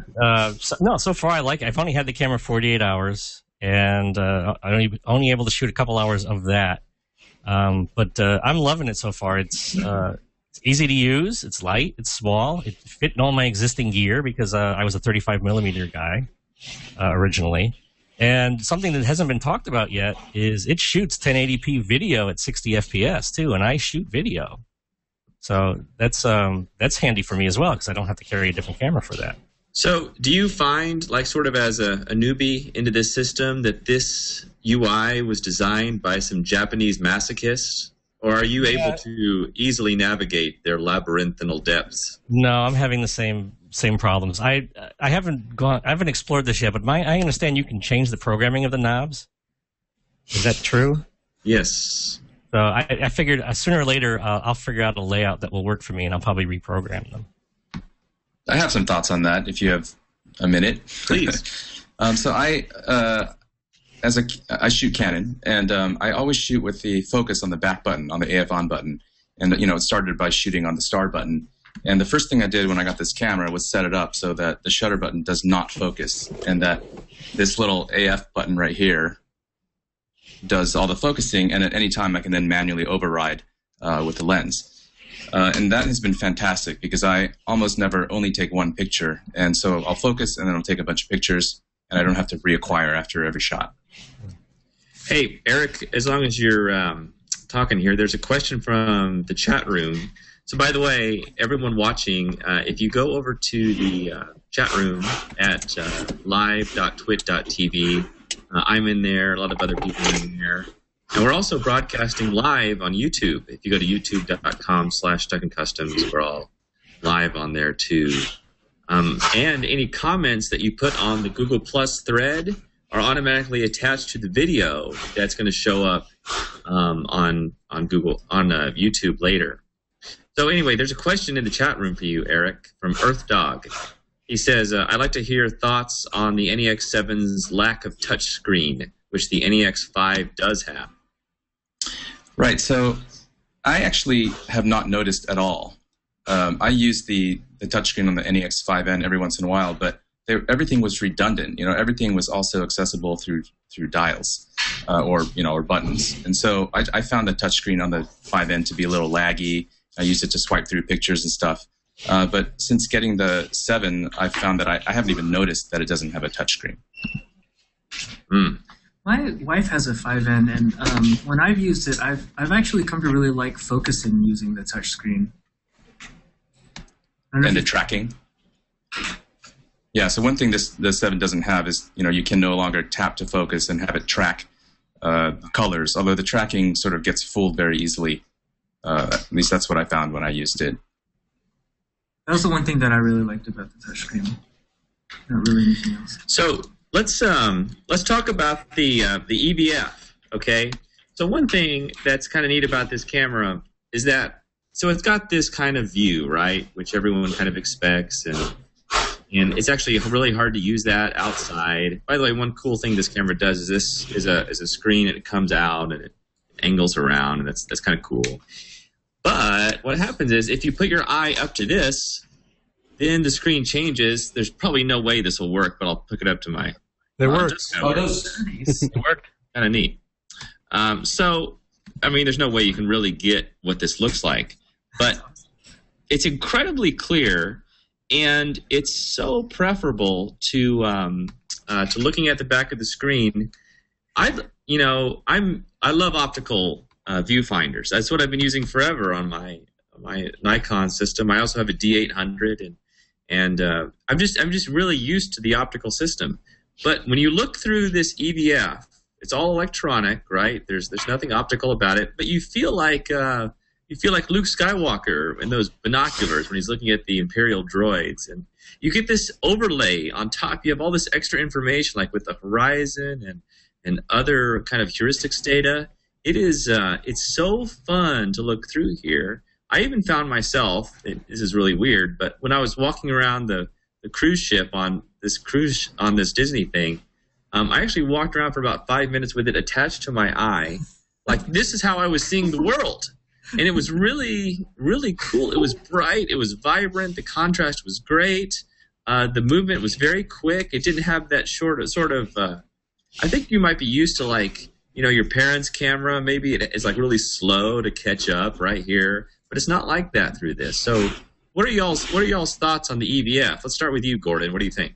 F: so far I like it. I've only had the camera 48 hours, and I'm only able to shoot a couple hours of that. But I'm loving it so far. It's easy to use. It's light. It's small. It fit in all my existing gear because I was a 35 millimeter guy originally. And something that hasn't been talked about yet is it shoots 1080p video at 60 FPS too, and I shoot video. So that's handy for me as well, because I don't have to carry a different camera for that.
D: So do you find, like sort of as a newbie into this system, that this UI was designed by some Japanese masochists? Or are you able to easily navigate their labyrinthal depths?
F: No, I'm having the same problems. I haven't explored this yet, but I understand you can change the programming of the knobs. Is that true?
D: Yes.
F: So I figured sooner or later I'll figure out a layout that will work for me, and I'll probably reprogram them.
E: I have some thoughts on that, if you have a minute.
D: Please.
E: So I shoot Canon, and I always shoot with the focus on the back button, on the AF on button. And it started by shooting on the star button. And the first thing I did when I got this camera was set it up so that the shutter button does not focus, and that this little AF button right here does all the focusing, and at any time I can then manually override with the lens. And that has been fantastic, because I almost never only take one picture. And so I'll focus, and then I'll take a bunch of pictures, and I don't have to reacquire after every shot.
D: Hey, Eric, as long as you're talking here, there's a question from the chat room. So, by the way, everyone watching, if you go over to the chat room at live.twit.tv, I'm in there, a lot of other people are in there. And we're also broadcasting live on YouTube. If you go to youtube.com/DuncanCustoms, we're all live on there too. And any comments that you put on the Google Plus thread are automatically attached to the video that's going to show up on YouTube later. So anyway, there's a question in the chat room for you, Eric, from Earth Dog. He says, I'd like to hear thoughts on the NEX-7's lack of touchscreen, which the NEX-5 does have.
E: Right, so I actually have not noticed at all. I use the touchscreen on the NEX-5N every once in a while, but everything was redundant. Everything was also accessible through dials or buttons. And so I found the touchscreen on the 5N to be a little laggy. I used it to swipe through pictures and stuff. But since getting the 7, I found that I haven't even noticed that it doesn't have a touchscreen.
K: My wife has a 5N, and when I've used it, I've actually come to really like focusing using the touchscreen.
E: And the tracking? Yeah, so one thing the 7 doesn't have is, you can no longer tap to focus and have it track colors, although the tracking sort of gets fooled very easily. At least that's what I found when I used it.
K: That was the one thing that I really liked about the touchscreen. Not really anything else.
D: So let's talk about the EBF. Okay. So one thing that's kind of neat about this camera is that it's got this kind of view, right, which everyone kind of expects, and it's actually really hard to use that outside. By the way, one cool thing this camera does is this is a screen, and it comes out and it angles around, and that's kind of cool. But what happens is if you put your eye up to this, then the screen changes. There's probably no way this will work, but I'll hook it up to my...
H: It works.
D: Oh, it does. It worked. Kind of neat. So, I mean, there's no way you can really get what this looks like. But it's incredibly clear, and it's so preferable to to looking at the back of the screen, I love optical viewfinders. That's what I've been using forever on my Nikon system. I also have a D800, and I'm just really used to the optical system. But when you look through this EVF, it's all electronic, right? There's nothing optical about it, but you feel like Luke Skywalker in those binoculars when he's looking at the Imperial droids, and you get this overlay on top. You have all this extra information, like with the horizon and other kind of heuristics data. It's so fun to look through here. I even found myself, this is really weird, but when I was walking around the cruise ship on this Disney thing, I actually walked around for about 5 minutes with it attached to my eye. Like, this is how I was seeing the world. And it was really, really cool. It was bright. It was vibrant. The contrast was great. The movement was very quick. It didn't have that sort of I think you might be used to, like, your parents' camera. Maybe it's like really slow to catch up right here. But it's not like that through this. So what are y'all's thoughts on the EVF? Let's start with you, Gordon. What do you think?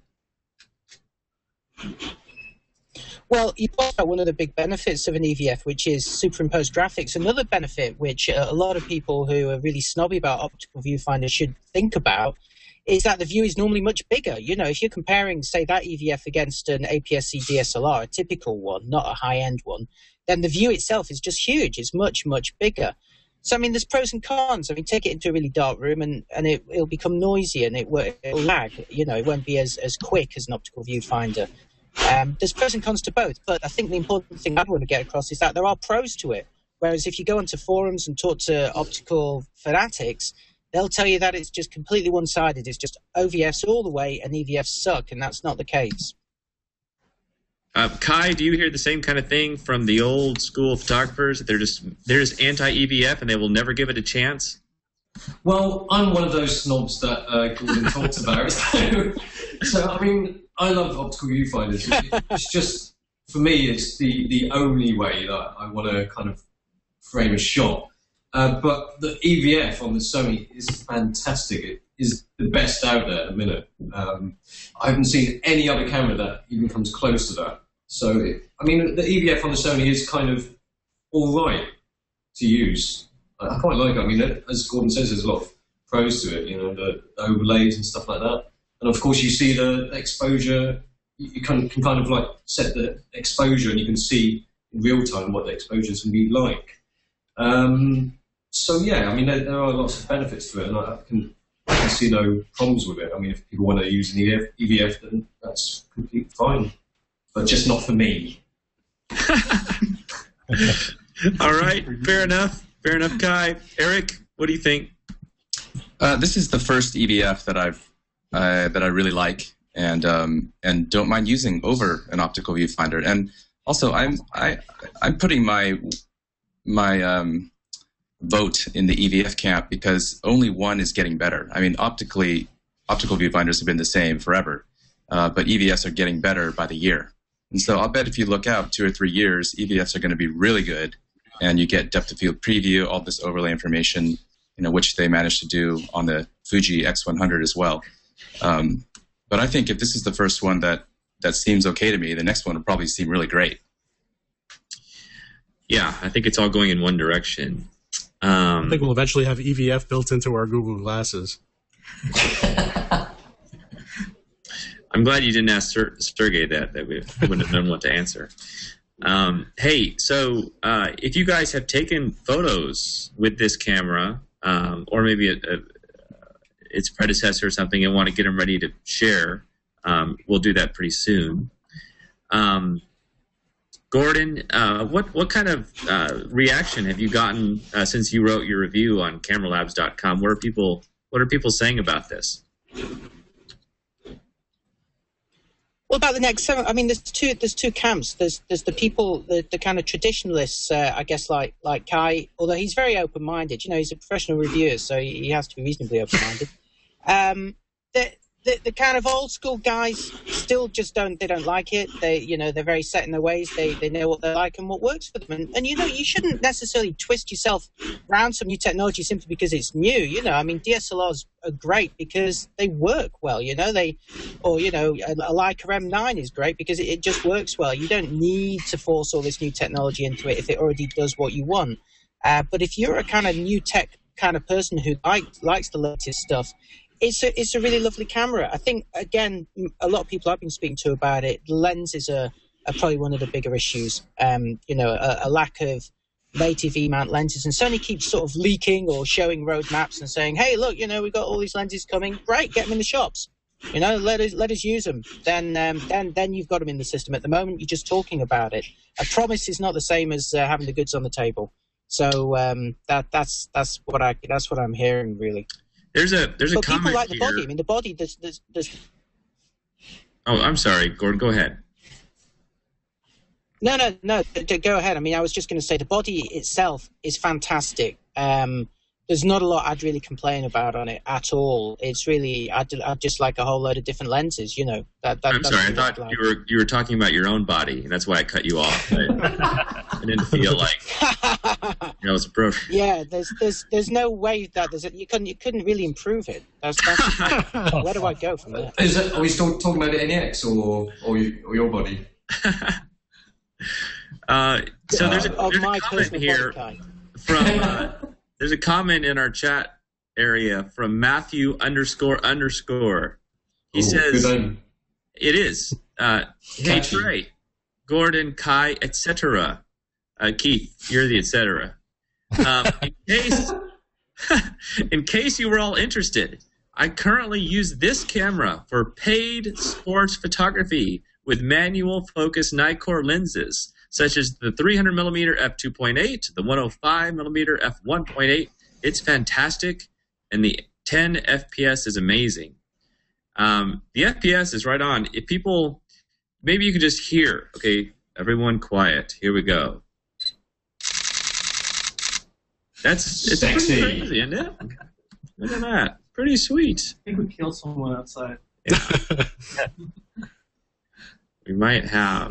I: Well, you talked about one of the big benefits of an EVF, which is superimposed graphics. Another benefit, which a lot of people who are really snobby about optical viewfinders should think about, is that the view is normally much bigger. If you're comparing, say, that EVF against an APS-C DSLR, a typical one, not a high-end one, then the view itself is just huge. It's much, much bigger. So, there's pros and cons. Take it into a really dark room and it'll become noisy and it'll lag. It won't be as quick as an optical viewfinder. There's pros and cons to both, but I think the important thing I want to get across is that there are pros to it. Whereas if you go onto forums and talk to optical fanatics, they'll tell you that it's just completely one-sided. It's just OVFs all the way and EVFs suck, and that's not the case.
D: Kai, do you hear the same kind of thing from the old school photographers, that they're just anti-EVF and they will never give it a chance?
G: Well, I'm one of those snobs that Gordon talked about. So, I love optical viewfinders. It's just, for me, it's the only way that I want to kind of frame a shot. But the EVF on the Sony is fantastic. It is the best out there at the minute. I haven't seen any other camera that even comes close to that. So, the EVF on the Sony is kind of all right to use. I quite like it. As Gordon says, there's a lot of pros to it, the overlays and stuff like that. And of course, you see the exposure. You can kind of like set the exposure, and you can see in real time what the exposure is going to be like. So yeah, there are lots of benefits to it, and I can see no problems with it. If people want to use an EVF, then that's completely fine, but just not for me.
D: All right, fair enough, Kai. Eric, what do you think?
E: This is the first EVF that I really like and don't mind using over an optical viewfinder. And also, I'm putting my vote in the EVF camp because only one is getting better. Optical viewfinders have been the same forever, but EVFs are getting better by the year. And so I'll bet if you look out 2 or 3 years, EVFs are going to be really good, and you get depth of field preview, all this overlay information, which they managed to do on the Fuji X100 as well. But I think if this is the first one that seems okay to me, the next one will probably seem really great.
D: Yeah, I think it's all going in one direction.
H: I think we'll eventually have EVF built into our Google glasses.
D: I'm glad you didn't ask Sergey that we wouldn't have known what to answer. Hey, so if you guys have taken photos with this camera, or maybe its predecessor or something, and want to get them ready to share, we'll do that pretty soon. Gordon, what kind of reaction have you gotten since you wrote your review on CameraLabs.com? What are people saying about this?
I: Well, about the NEX-7, there's two camps. There's the people, the kind of traditionalists, I guess, like Kai, although he's very open-minded. He's a professional reviewer, so he has to be reasonably open-minded. the kind of old school guys still just don't like it. They're very set in their ways. They know what they like and what works for them. And you shouldn't necessarily twist yourself around some new technology simply because it's new. I mean, DSLRs are great because they work well. A Leica M9 is great because it just works well. You don't need to force all this new technology into it if it already does what you want. But if you're a kind of new tech kind of person who likes the latest stuff, it's a really lovely camera. I think, again, a lot of people I've been speaking to about it, the lenses are probably one of the bigger issues. A lack of native E-mount lenses. And Sony keeps sort of leaking or showing roadmaps and saying, hey, look, we've got all these lenses coming. Great, get them in the shops. Let us use them. Then you've got them in the system. At the moment, you're just talking about it. A promise is not the same as having the goods on the table. So that's what I'm hearing, really.
D: There's a
I: but
D: comment
I: people like the
D: here.
I: body. I mean, the body. There's.
D: Oh, I'm sorry, Gordon. Go ahead.
I: No. Go ahead. I mean, I was just going to say the body itself is fantastic. There's not a lot I'd really complain about on it at all. It's really, I'd just like a whole load of different lenses. I'm
D: sorry. I thought you were talking about your own body, and that's why I cut you off. I didn't feel like it's appropriate.
I: Yeah, there's no way that you couldn't really improve it. That's where do I go from there?
G: Are we still talking about the NEX or your body?
D: So there's a comment here from. There's a comment in our chat area from Matthew __. He says, it is. Hey, Trey, Gordon, Kai, etc. Keith, you're the etc. In case you were all interested, I currently use this camera for paid sports photography with manual focus Nikkor lenses, such as the 300mm f2.8, the 105mm f1.8. It's fantastic, and the 10 FPS is amazing. The FPS is right on. If people, maybe you could just hear. Okay, everyone quiet. Here we go. It's
G: sexy.
D: Pretty crazy, isn't it? Look at that. Pretty sweet.
L: I think we killed someone outside.
D: Yeah. We might have.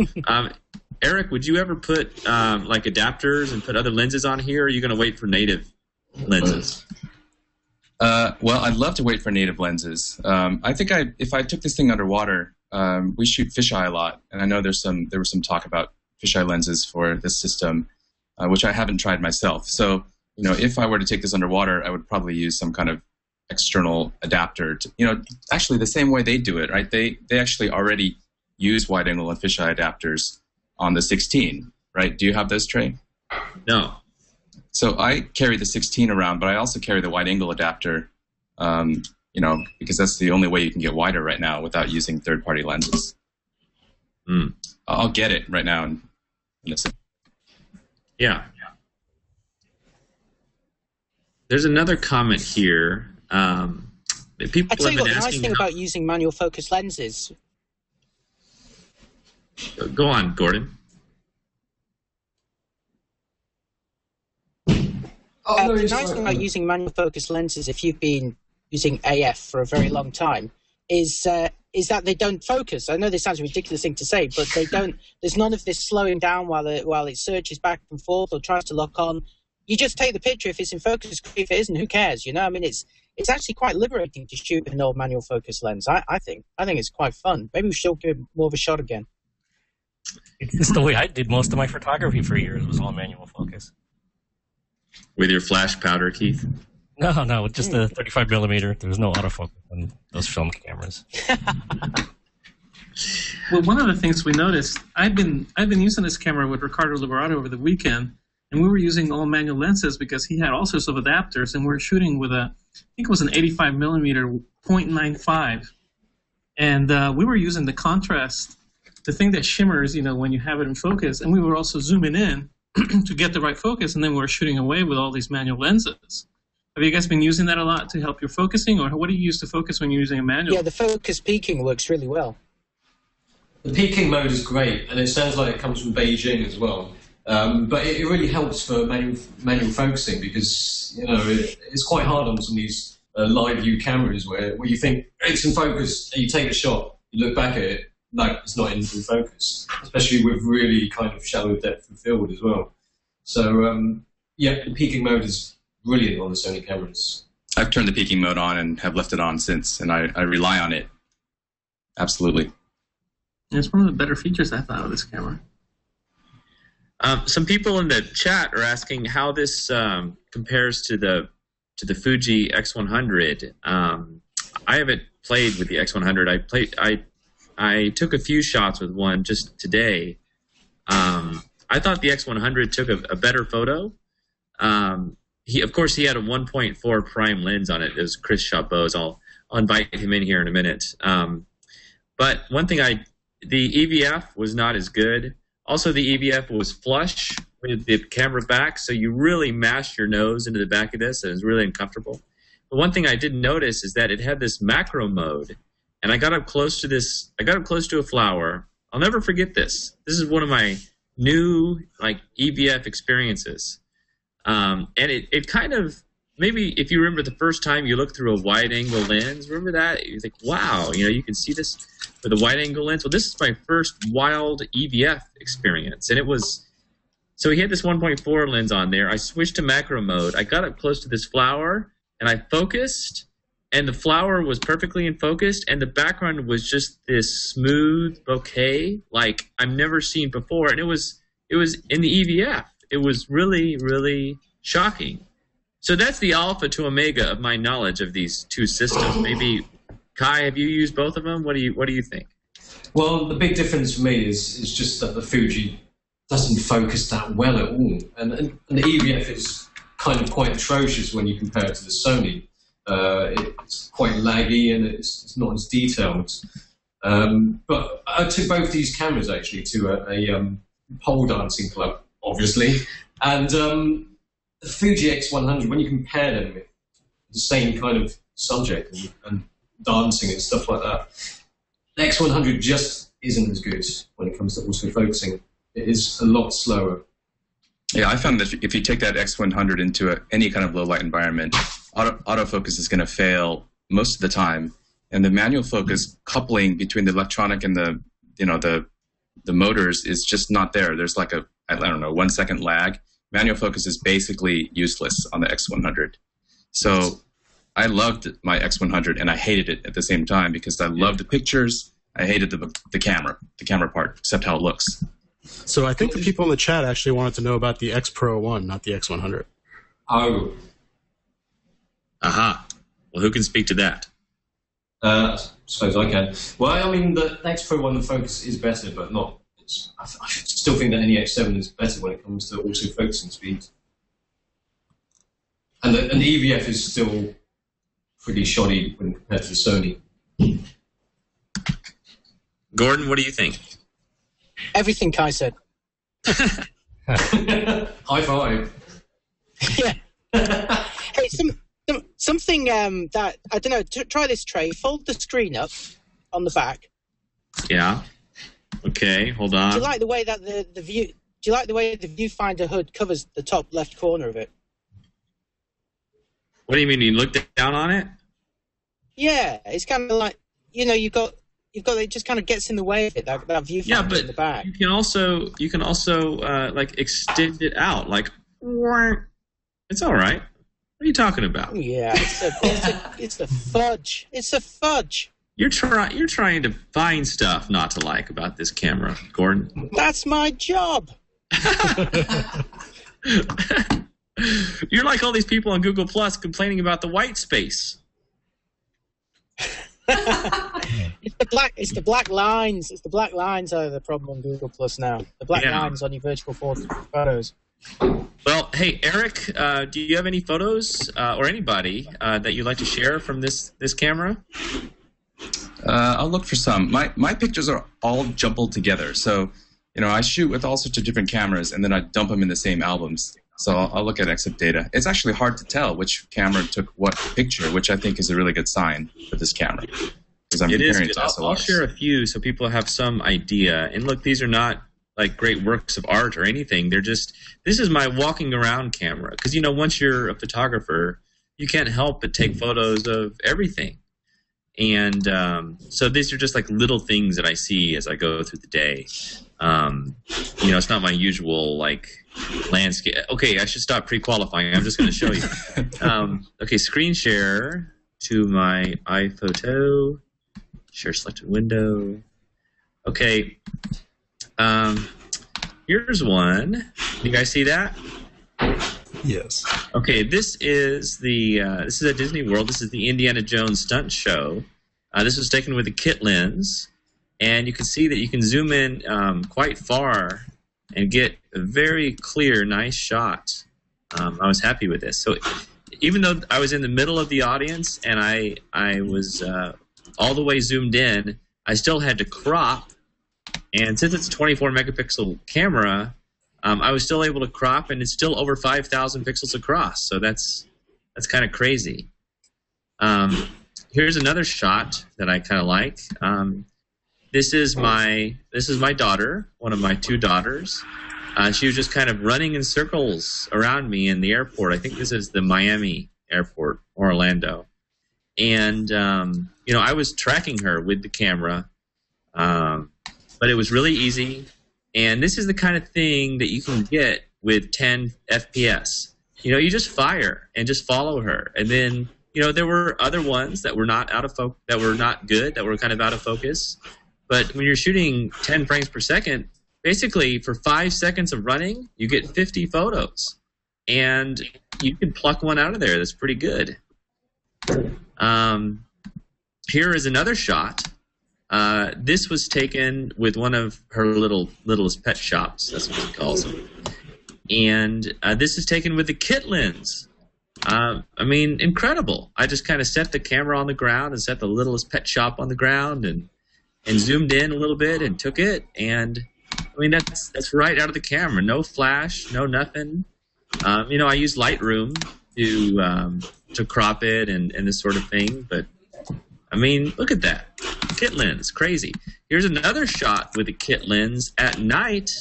D: Eric, would you ever put like adapters and put other lenses on here, or are you going to wait for native lenses?
E: Well, I'd love to wait for native lenses. I think if I took this thing underwater, we shoot fisheye a lot, and I know there was some talk about fisheye lenses for this system, which I haven't tried myself. So, if I were to take this underwater, I would probably use some kind of external adapter to, actually the same way they do it, right? They actually already use wide-angle and fisheye adapters on the 16, right? Do you have those, Trey?
D: No.
E: So I carry the 16 around, but I also carry the wide-angle adapter, because that's the only way you can get wider right now without using third-party lenses. I'll get it right now.
D: Yeah. There's another comment here. People
I: I tell you
D: have
I: what,
D: been
I: the nice
D: asking
I: thing about using manual focus lenses.
D: Go on, Gordon.
I: The nice thing about using manual focus lenses, if you've been using AF for a very long time, is that they don't focus. I know this sounds a ridiculous thing to say, but they don't. There's none of this slowing down while it searches back and forth or tries to lock on. You just take the picture if it's in focus. If it isn't, who cares? I mean, it's actually quite liberating to shoot with an old manual focus lens. I think it's quite fun. Maybe we should give it more of a shot again.
F: It's the way I did most of my photography for years, was all manual focus.
D: With your flash powder, Keith?
F: No, just the 35mm. There's no autofocus on those film cameras.
L: Well, one of the things we noticed, I've been using this camera with Ricardo over the weekend, and we were using all manual lenses because he had all sorts of adapters, and we were shooting with I think it was an 85mm 0.95, and we were using the contrast, the thing that shimmers, when you have it in focus, and we were also zooming in to get the right focus, and then we were shooting away with all these manual lenses. Have you guys been using that a lot to help your focusing, or what do you use to focus when you're using a manual?
I: Yeah, the focus peaking works really well.
G: The peaking mode is great, and it sounds like it comes from Beijing as well. But it really helps for manual focusing because it's quite hard on some of these live view cameras where you think it's in focus, and you take a shot, you look back at it, no, it's not in focus, especially with really kind of shallow depth of field as well. So, yeah, the peaking mode is brilliant on the Sony cameras.
E: I've turned the peaking mode on and have left it on since, and I rely on it. Absolutely.
L: It's one of the better features I thought of this camera.
D: Some people in the chat are asking how this compares to the Fuji X100. I haven't played with the X100. I took a few shots with one just today. I thought the X100 took a better photo. Of course, he had a 1.4 prime lens on it. It was Chris Chabot's. I'll invite him in here in a minute. But one thing, the EVF was not as good. Also, the EVF was flush with the camera back, so you really mashed your nose into the back of this, and it was really uncomfortable. But one thing I didn't notice is that it had this macro mode, and I got up close to this. I got up close to a flower. I'll never forget this. This is one of my new EVF experiences, and it kind of, maybe if you remember the first time you looked through a wide-angle lens, remember that? You think, wow, you can see this with a wide-angle lens. Well, this is my first wild EVF experience, and it was, so he had this 1.4 lens on there. I switched to macro mode. I got up close to this flower, and I focused, and the flower was perfectly in focus, and the background was just this smooth bouquet like I've never seen before, and it was in the EVF. It was really, really shocking. So that's the alpha to omega of my knowledge of these two systems. Maybe, Kai, have you used both of them? What do you think?
G: Well, the big difference for me is just that the Fuji doesn't focus that well at all, and the EVF is kind of quite atrocious when you compare it to the Sony. It's quite laggy and it's not as detailed. But I took both these cameras actually to a pole dancing club, obviously, and the Fuji X100, when you compare them with the same kind of subject and dancing and stuff like that, the X100 just isn't as good when it comes to autofocusing. It is a lot slower.
E: Yeah, I found that if you take that X100 into any kind of low light environment, autofocus is going to fail most of the time, and the manual focus coupling between the electronic and the motors is just not there. There's like a, I don't know, 1 second lag. Manual focus is basically useless on the X100. So I loved my X100 and I hated it at the same time because I loved the pictures. I hated the camera part, except how it looks.
H: So I think the people in the chat actually wanted to know about the X Pro 1, not the X100.
G: Oh.
D: Aha. Well, who can speak to that?
G: I suppose I can. Well, I mean, the X Pro 1, the focus is better, but not. I still think that NEX-7 is better when it comes to autofocusing speed. And the EVF is still pretty shoddy when compared to the Sony.
D: Gordon, what do you think?
O: Everything Kai said.
G: High five.
O: Yeah. Hey, something that, I don't know, try this, Trey. Fold the screen up on the back.
D: Yeah. Okay, hold on.
O: Do you like the way that the view? Do you like the way the viewfinder hood covers the top left corner of it?
D: What do you mean? You looked down on it?
O: Yeah, it's kind of like, you've got it just kind of gets in the way of it, that viewfinder in the back.
D: You can also like extend it out, like it's all right. What are you talking about?
O: Yeah, it's a fudge. It's a fudge.
D: You're trying to find stuff not to like about this camera, Gordon.
O: That's my job.
D: You're like all these people on Google Plus complaining about the white space.
O: It's the black lines. It's the black lines are the problem on Google Plus now. The black lines on your virtual photos.
D: Well, hey, Eric, do you have any photos or anybody that you'd like to share from this camera?
E: I'll look for some. My pictures are all jumbled together. So, I shoot with all sorts of different cameras, and then I dump them in the same albums. So I'll look at exit data. It's actually hard to tell which camera took what picture, which I think is a really good sign for this camera. Because I'm comparing it to SLRs.
D: I'll share a few so people have some idea. And look, these are not like great works of art or anything. They're just, this is my walking around camera. Because, once you're a photographer, you can't help but take photos of everything. And so these are just like little things that I see as I go through the day. You know, it's not my usual like landscape. Okay, I should stop pre-qualifying. I'm just going to show you. Okay, screen share to my iPhoto. Share selected window. Okay. Here's one. You guys see that?
H: Yes.
D: Okay, this is at Disney World. This is the Indiana Jones stunt show. This was taken with a kit lens, and you can see that you can zoom in quite far and get a very clear, nice shot. I was happy with this. So even though I was in the middle of the audience and I was all the way zoomed in, I still had to crop. And since it's a 24 megapixel camera, I was still able to crop, and it's still over 5,000 pixels across. So that's kind of crazy. Here's another shot that I kind of like. This is my daughter, one of my two daughters. She was just kind of running in circles around me in the airport. I think this is the Miami airport, Orlando. And you know, I was tracking her with the camera, but it was really easy. And this is the kind of thing that you can get with 10 FPS. You know, you just fire and just follow her. And then, you know, there were other ones that were not that were not good, that were kind of out of focus. But when you're shooting 10 frames per second, basically for 5 seconds of running, you get 50 photos. And you can pluck one out of there that's pretty good. Here is another shot. This was taken with one of her littlest pet shops. That's what she calls them. And this is taken with the kit lens. I mean, incredible. I just kind of set the camera on the ground and set the littlest pet shop on the ground and zoomed in a little bit and took it. And I mean, that's right out of the camera. No flash, no nothing. You know, I use Lightroom to crop it and this sort of thing. But I mean, look at that. Kit lens, crazy. Here's another shot with a kit lens at night.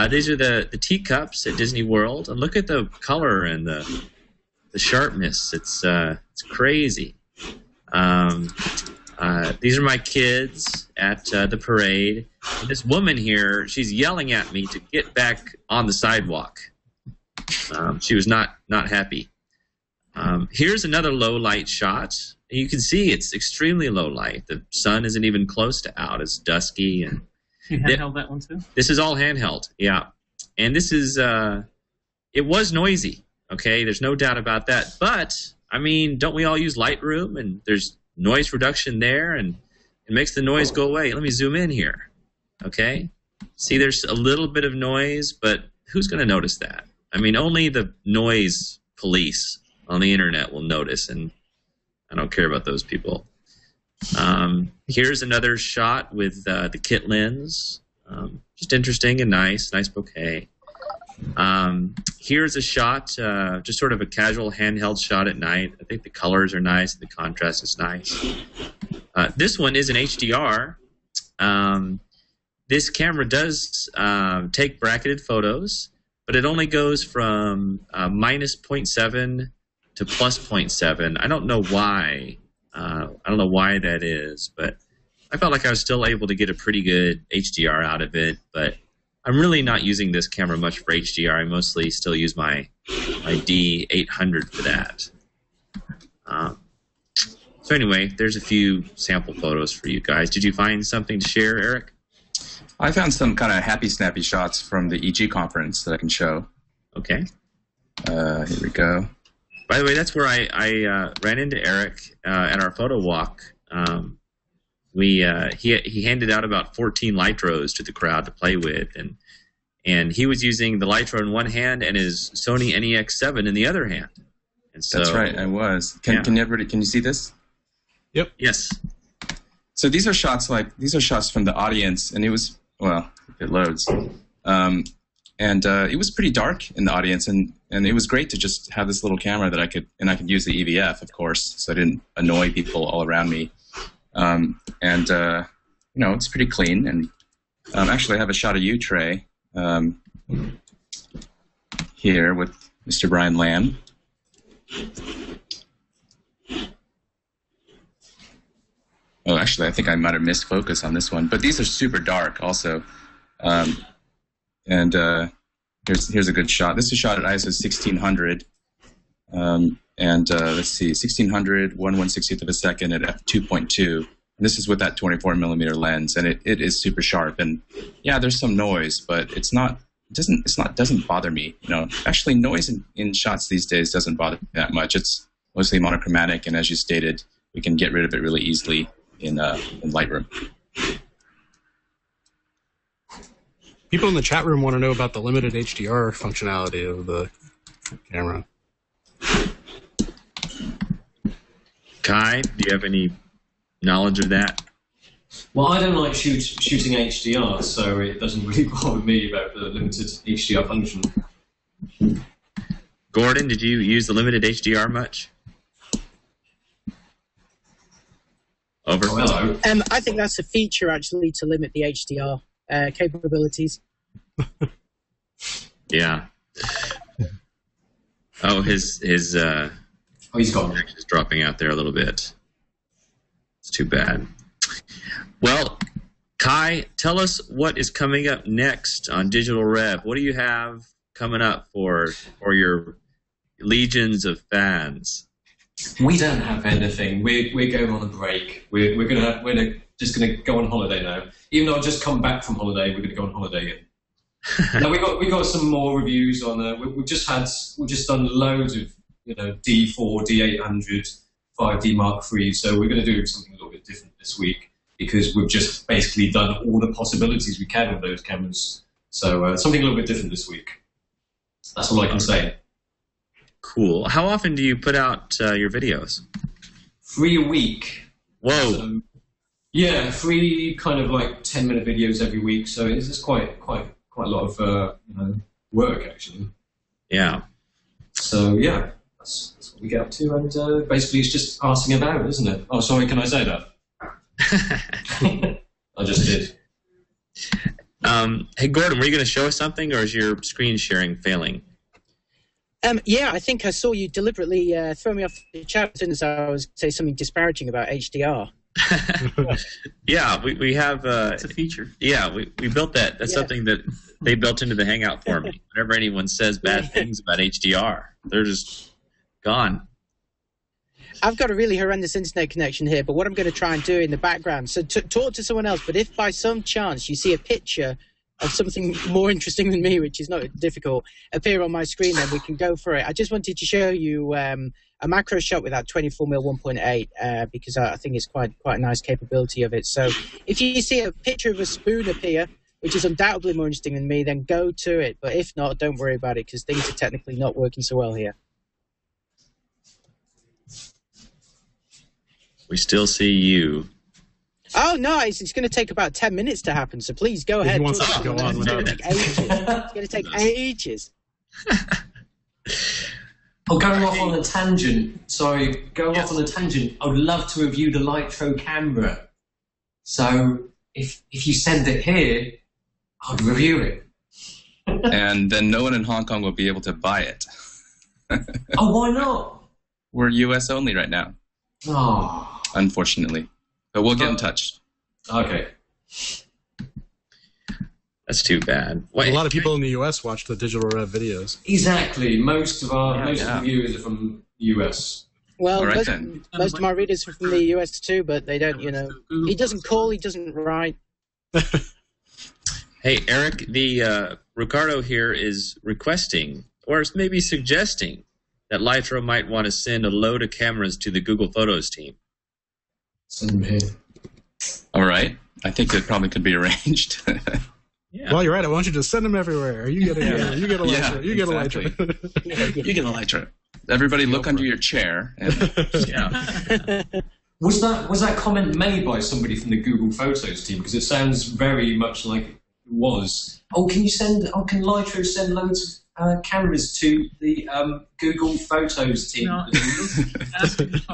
D: These are the teacups at Disney World, and look at the color and the sharpness. It's crazy. These are my kids at the parade. And this woman here, she's yelling at me to get back on the sidewalk. She was not happy. Here's another low light shot. You can see it's extremely low light. The sun isn't even close to out. It's dusky. And
L: you handheld that one too?
D: This is all handheld, yeah. And this is, it was noisy, okay? There's no doubt about that. But, I mean, don't we all use Lightroom? And there's noise reduction there, and it makes the noise go away. Let me zoom in here, okay? See, there's a little bit of noise, but who's going to notice that? I mean, only the noise police on the internet will notice, and I don't care about those people. Here's another shot with the kit lens. Just interesting and nice bouquet. Here's a shot, just sort of a casual handheld shot at night. I think the colors are nice. The contrast is nice. This one is an HDR. This camera does take bracketed photos, but it only goes from minus 0.7 to plus 0.7. I don't know why. I don't know why that is, but I felt like I was still able to get a pretty good HDR out of it. But I'm really not using this camera much for HDR. I mostly still use my D800 for that. So anyway, there's a few sample photos for you guys. Did you find something to share, Eric?
E: I found some kind of happy snappy shots from the EG conference that I can show.
D: Okay.
E: Here we go.
D: By the way, that's where I ran into Eric at our photo walk. He handed out about 14 Lytros to the crowd to play with, and he was using the Lytro in one hand and his Sony NEX-7 in the other hand. And so,
E: that's right, I was. Can you see this?
H: Yep.
D: Yes.
E: So these are shots from the audience, and it was, well, if it loads. It was pretty dark in the audience, and it was great to just have this little camera that I could use the EVF, of course, so I didn't annoy people all around me. It's pretty clean. And actually, I have a shot of you, Trey, here with Mr. Brian Lamb. actually, I think I might have missed focus on this one. But these are super dark also. Here's a good shot. This is shot at ISO 1600. Let's see, 1600, 1/160th of a second at f2.2. And this is with that 24mm lens, and it is super sharp. And yeah, there's some noise, but it doesn't bother me. Actually, noise in shots these days doesn't bother me that much. It's mostly monochromatic, and as you stated, we can get rid of it really easily in Lightroom.
H: People in the chat room want to know about the limited HDR functionality of the camera.
D: Kai, do you have any knowledge of that?
G: Well, I don't like shooting HDR, so it doesn't really bother me about the limited HDR function.
D: Gordon, did you use the limited HDR much? Over.
G: Oh, hello.
O: I think that's a feature, actually, to limit the HDR capabilities.
D: Yeah. Oh, his
G: he's gone.
D: Connection is dropping out there a little bit. It's too bad. Well, Kai, tell us what is coming up next on Digital Rev. What do you have coming up for your legions of fans?
G: We don't have anything. We're going on a break. We're just gonna go on holiday now. Even though I've just come back from holiday, we're gonna go on holiday again. Now we got some more reviews on. We've just done loads of D4, D800, 5D Mark III. So we're going to do something a little bit different this week because we've just basically done all the possibilities we can with those cameras. So something a little bit different this week. That's all I can say.
D: Cool. How often do you put out your videos?
G: 3 a week.
D: Whoa.
G: So, yeah, 3 kind of like 10-minute videos every week. So it's just quite a lot of work actually.
D: Yeah.
G: So yeah, that's what we get up to, and basically it's just passing about, isn't it? Oh, sorry, can I say that? I just did.
D: Hey Gordon, were you going to show us something, or is your screen sharing failing?
O: Yeah, I think I saw you deliberately throw me off the chat as soon as I was say something disparaging about HDR.
D: Yeah, we have
L: it's a feature.
D: Yeah, we built that. That's something that they built into the Hangout for me. Whenever anyone says bad things about HDR, they're just gone.
O: I've got a really horrendous internet connection here, but what I'm going to try and do in the background, so talk to someone else, but if by some chance you see a picture of something more interesting than me, which is not difficult, appear on my screen, then we can go for it. I just wanted to show you a macro shot with that 24mm 1.8 because I think it's quite a nice capability of it. So if you see a picture of a spoon appear, which is undoubtedly more interesting than me, then go to it. But if not, don't worry about it because things are technically not working so well here.
D: We still see you.
O: Oh, no, it's going to take about 10 minutes to happen, so please go ahead.
H: He wants us to go on without it.
O: It's going to take ages.
G: Oh, going off on a tangent. Sorry, going off on a tangent. I would love to review the Lytro camera. So if you send it here, I'd review it.
E: And then no one in Hong Kong will be able to buy it.
G: Oh, why not?
E: We're US only right now.
G: Oh.
E: Unfortunately. But we'll get in touch.
G: Okay.
D: That's too bad.
H: A lot of people in the US watch the Digital Rev videos.
G: Exactly. Most of the viewers are from the US.
O: Well, right, most of my readers are from the US too, but they don't, he doesn't call, he doesn't write.
D: Hey, Eric, the Ricardo here is requesting, or maybe suggesting, that Lytro might want to send a load of cameras to the Google Photos team.
G: Send them here.
E: All right. I think that probably could be arranged.
H: Yeah. Well, you're right. I want you to send them everywhere. You get a you get a Lytro. You get a Lytro.
E: You get a Lytro. Everybody look under your chair. And,
G: Was that comment made by somebody from the Google Photos team? Because it sounds very much like it was. Oh, can Lytro send loads of cameras to the Google Photos team?
L: No.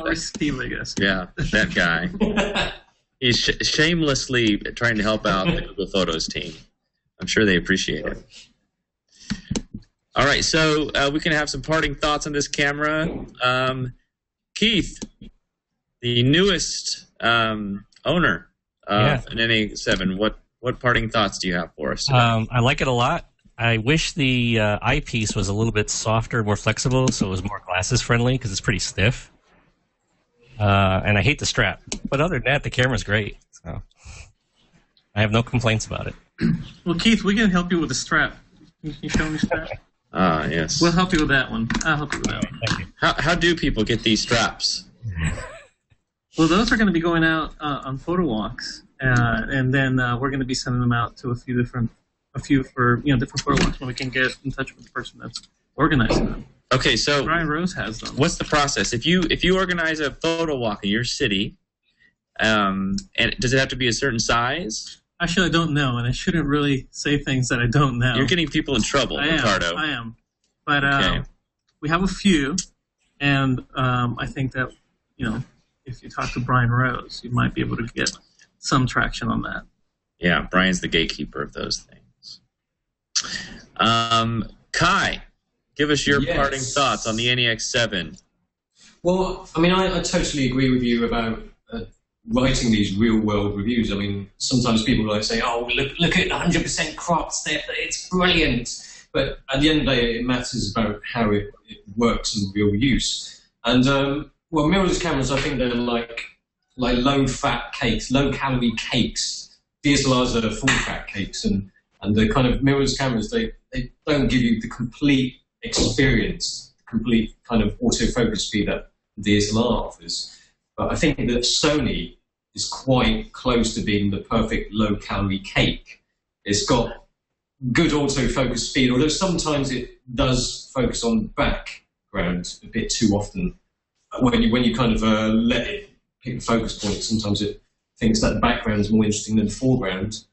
L: Ask Steve, I guess.
D: Yeah, that guy. He's shamelessly trying to help out the Google Photos team. I'm sure they appreciate it. All right, so we can have some parting thoughts on this camera. Keith, the newest owner
F: Yeah.
D: of an NEX-7, what parting thoughts do you have for us today?
F: I like it a lot. I wish the eyepiece was a little bit softer, more flexible, so it was more glasses friendly because it's pretty stiff. And I hate the strap, but other than that, the camera's great. So I have no complaints about it.
L: Well, Keith, we can help you with the strap. Can you show me the strap?
D: Ah, yes.
L: We'll help you with that one. I'll help you with that one.
F: Thank you.
D: How do people get these straps?
L: Well, those are going to be going out on photo walks, and then we're going to be sending them out to a few for different photo walks when we can get in touch with the person that's organizing them.
D: Okay, so
L: Brian Rose has them.
D: What's the process? If you organize a photo walk in your city, and does it have to be a certain size?
L: Actually, I don't know, and I shouldn't really say things that I don't know.
D: You're getting people in trouble, Ricardo.
L: I am. But we have a few, and I think that, if you talk to Brian Rose, you might be able to get some traction on that.
D: Yeah, Brian's the gatekeeper of those things. Kai, give us your parting thoughts on the NEX-7.
G: Well, I mean, I totally agree with you about writing these real-world reviews. I mean, sometimes people like say, "Oh, look at 100% crops. It's brilliant." But at the end of the day, it matters about how it works in real use. And well, mirrorless cameras, I think they're like low-fat cakes, low-calorie cakes. DSLRs are full-fat cakes, and the kind of mirrorless cameras, they don't give you the complete experience, the complete kind of autofocus speed that DSLR offers. But I think that Sony is quite close to being the perfect low-calorie cake. It's got good autofocus speed, although sometimes it does focus on the background a bit too often. When you kind of let it pick the focus point, sometimes it thinks that the background is more interesting than the foreground.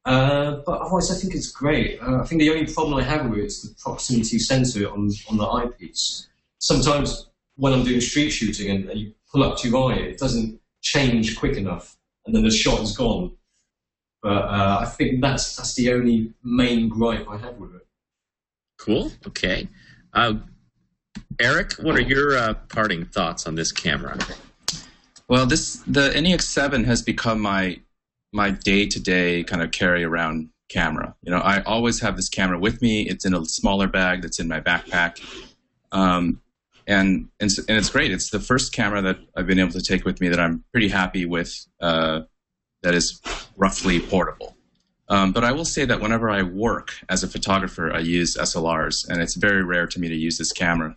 G: But otherwise, I think it's great. I think the only problem I have with it is the proximity sensor on the eyepiece. Sometimes when I'm doing street shooting and you pull up to your eye, it doesn't change quick enough, and then the shot is gone. But I think that's the only main gripe I have with it.
D: Cool. Okay. Eric, what are your parting thoughts on this camera?
E: Well, the NEX-7 has become my day-to-day kind of carry-around camera. I always have this camera with me. It's in a smaller bag that's in my backpack. And it's great. It's the first camera that I've been able to take with me that I'm pretty happy with, that is roughly portable. But I will say that whenever I work as a photographer, I use SLRs, and it's very rare for me to use this camera.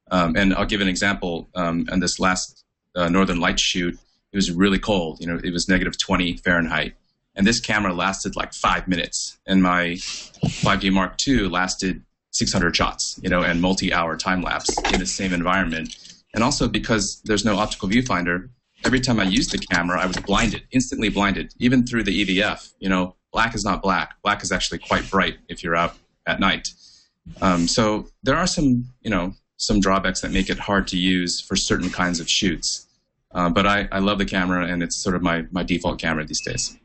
E: And I'll give an example. On this last Northern Lights shoot, it was really cold. It was -20 Fahrenheit, and this camera lasted like 5 minutes, and my 5D Mark II lasted 600 shots, and multi-hour time lapse in the same environment. And also because there's no optical viewfinder, every time I used the camera, I was blinded, instantly blinded, even through the EVF. Black is not black. Black is actually quite bright if you're out at night. So there are some drawbacks that make it hard to use for certain kinds of shoots. But I love the camera, and it's sort of my default camera these days.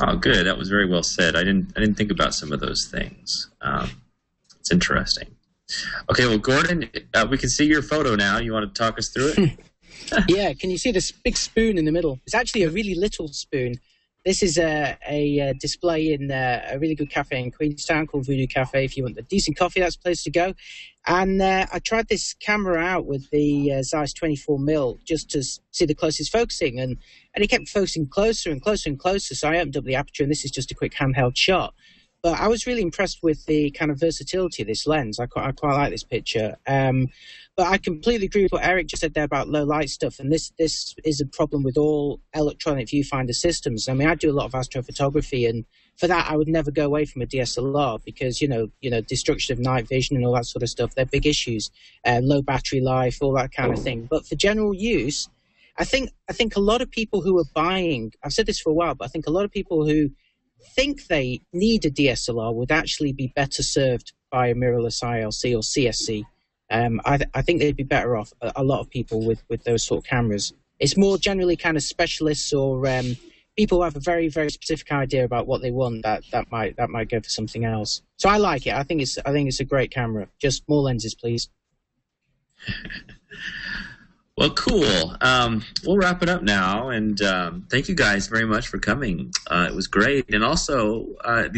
D: Oh, good. That was very well said. I didn't think about some of those things. It's interesting. Okay, well, Gordon, we can see your photo now. You want to talk us through it?
O: Yeah, can you see this big spoon in the middle? It's actually a really little spoon. This is a display in a really good cafe in Queenstown called Voodoo Cafe. If you want a decent coffee, that's the place to go. And I tried this camera out with the Zeiss 24mm just to see the closest focusing. And it kept focusing closer and closer and closer. So I opened up the aperture, and this is just a quick handheld shot. But I was really impressed with the kind of versatility of this lens. I quite like this picture. But I completely agree with what Eric just said there about low light stuff. And this is a problem with all electronic viewfinder systems. I mean, I do a lot of astrophotography, and for that, I would never go away from a DSLR because, destruction of night vision and all that sort of stuff, they're big issues. Low battery life, all that kind of thing. But for general use, I think a lot of people who are buying, I've said this for a while, but I think a lot of people who think they need a DSLR would actually be better served by a mirrorless ILC or CSC. I think they'd be better off, a lot of people, with those sort of cameras. It's more generally kind of specialists or people who have a very, very specific idea about what they want that might go for something else. So I like it. I think it's a great camera. Just more lenses, please.
D: Well, cool. We'll wrap it up now, and thank you guys very much for coming. It was great. And also,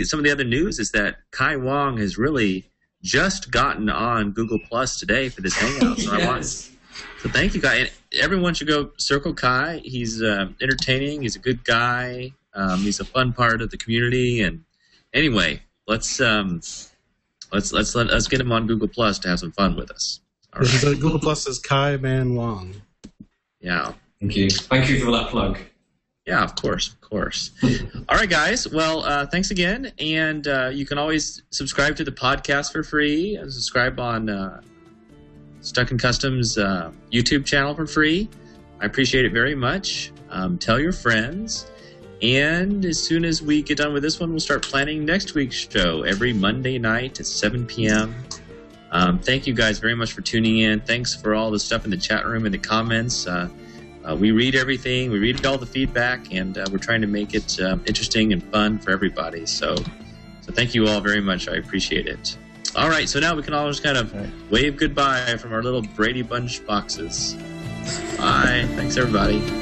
D: some of the other news is that Kai Wong has really just gotten on Google Plus today for this hangout. So so thank you, guys. Everyone should go circle Kai. He's entertaining. He's a good guy. He's a fun part of the community. And anyway, let's get him on Google Plus to have some fun with us. All right.
H: Google Plus is Kai Man Wong.
D: Yeah.
G: Thank you. Thank you for that plug.
D: Yeah, of course. All right, guys. Well, thanks again. And you can always subscribe to the podcast for free and subscribe on Stuck in Customs YouTube channel for free. I appreciate it very much. Tell your friends. And as soon as we get done with this one, we'll start planning next week's show every Monday night at 7 p.m. Thank you guys very much for tuning in. Thanks for all the stuff in the chat room and the comments. We read everything. We read all the feedback, and we're trying to make it interesting and fun for everybody. So thank you all very much. I appreciate it. All right, so now we can all just kind of wave goodbye from our little Brady Bunch boxes. Bye. Thanks, everybody.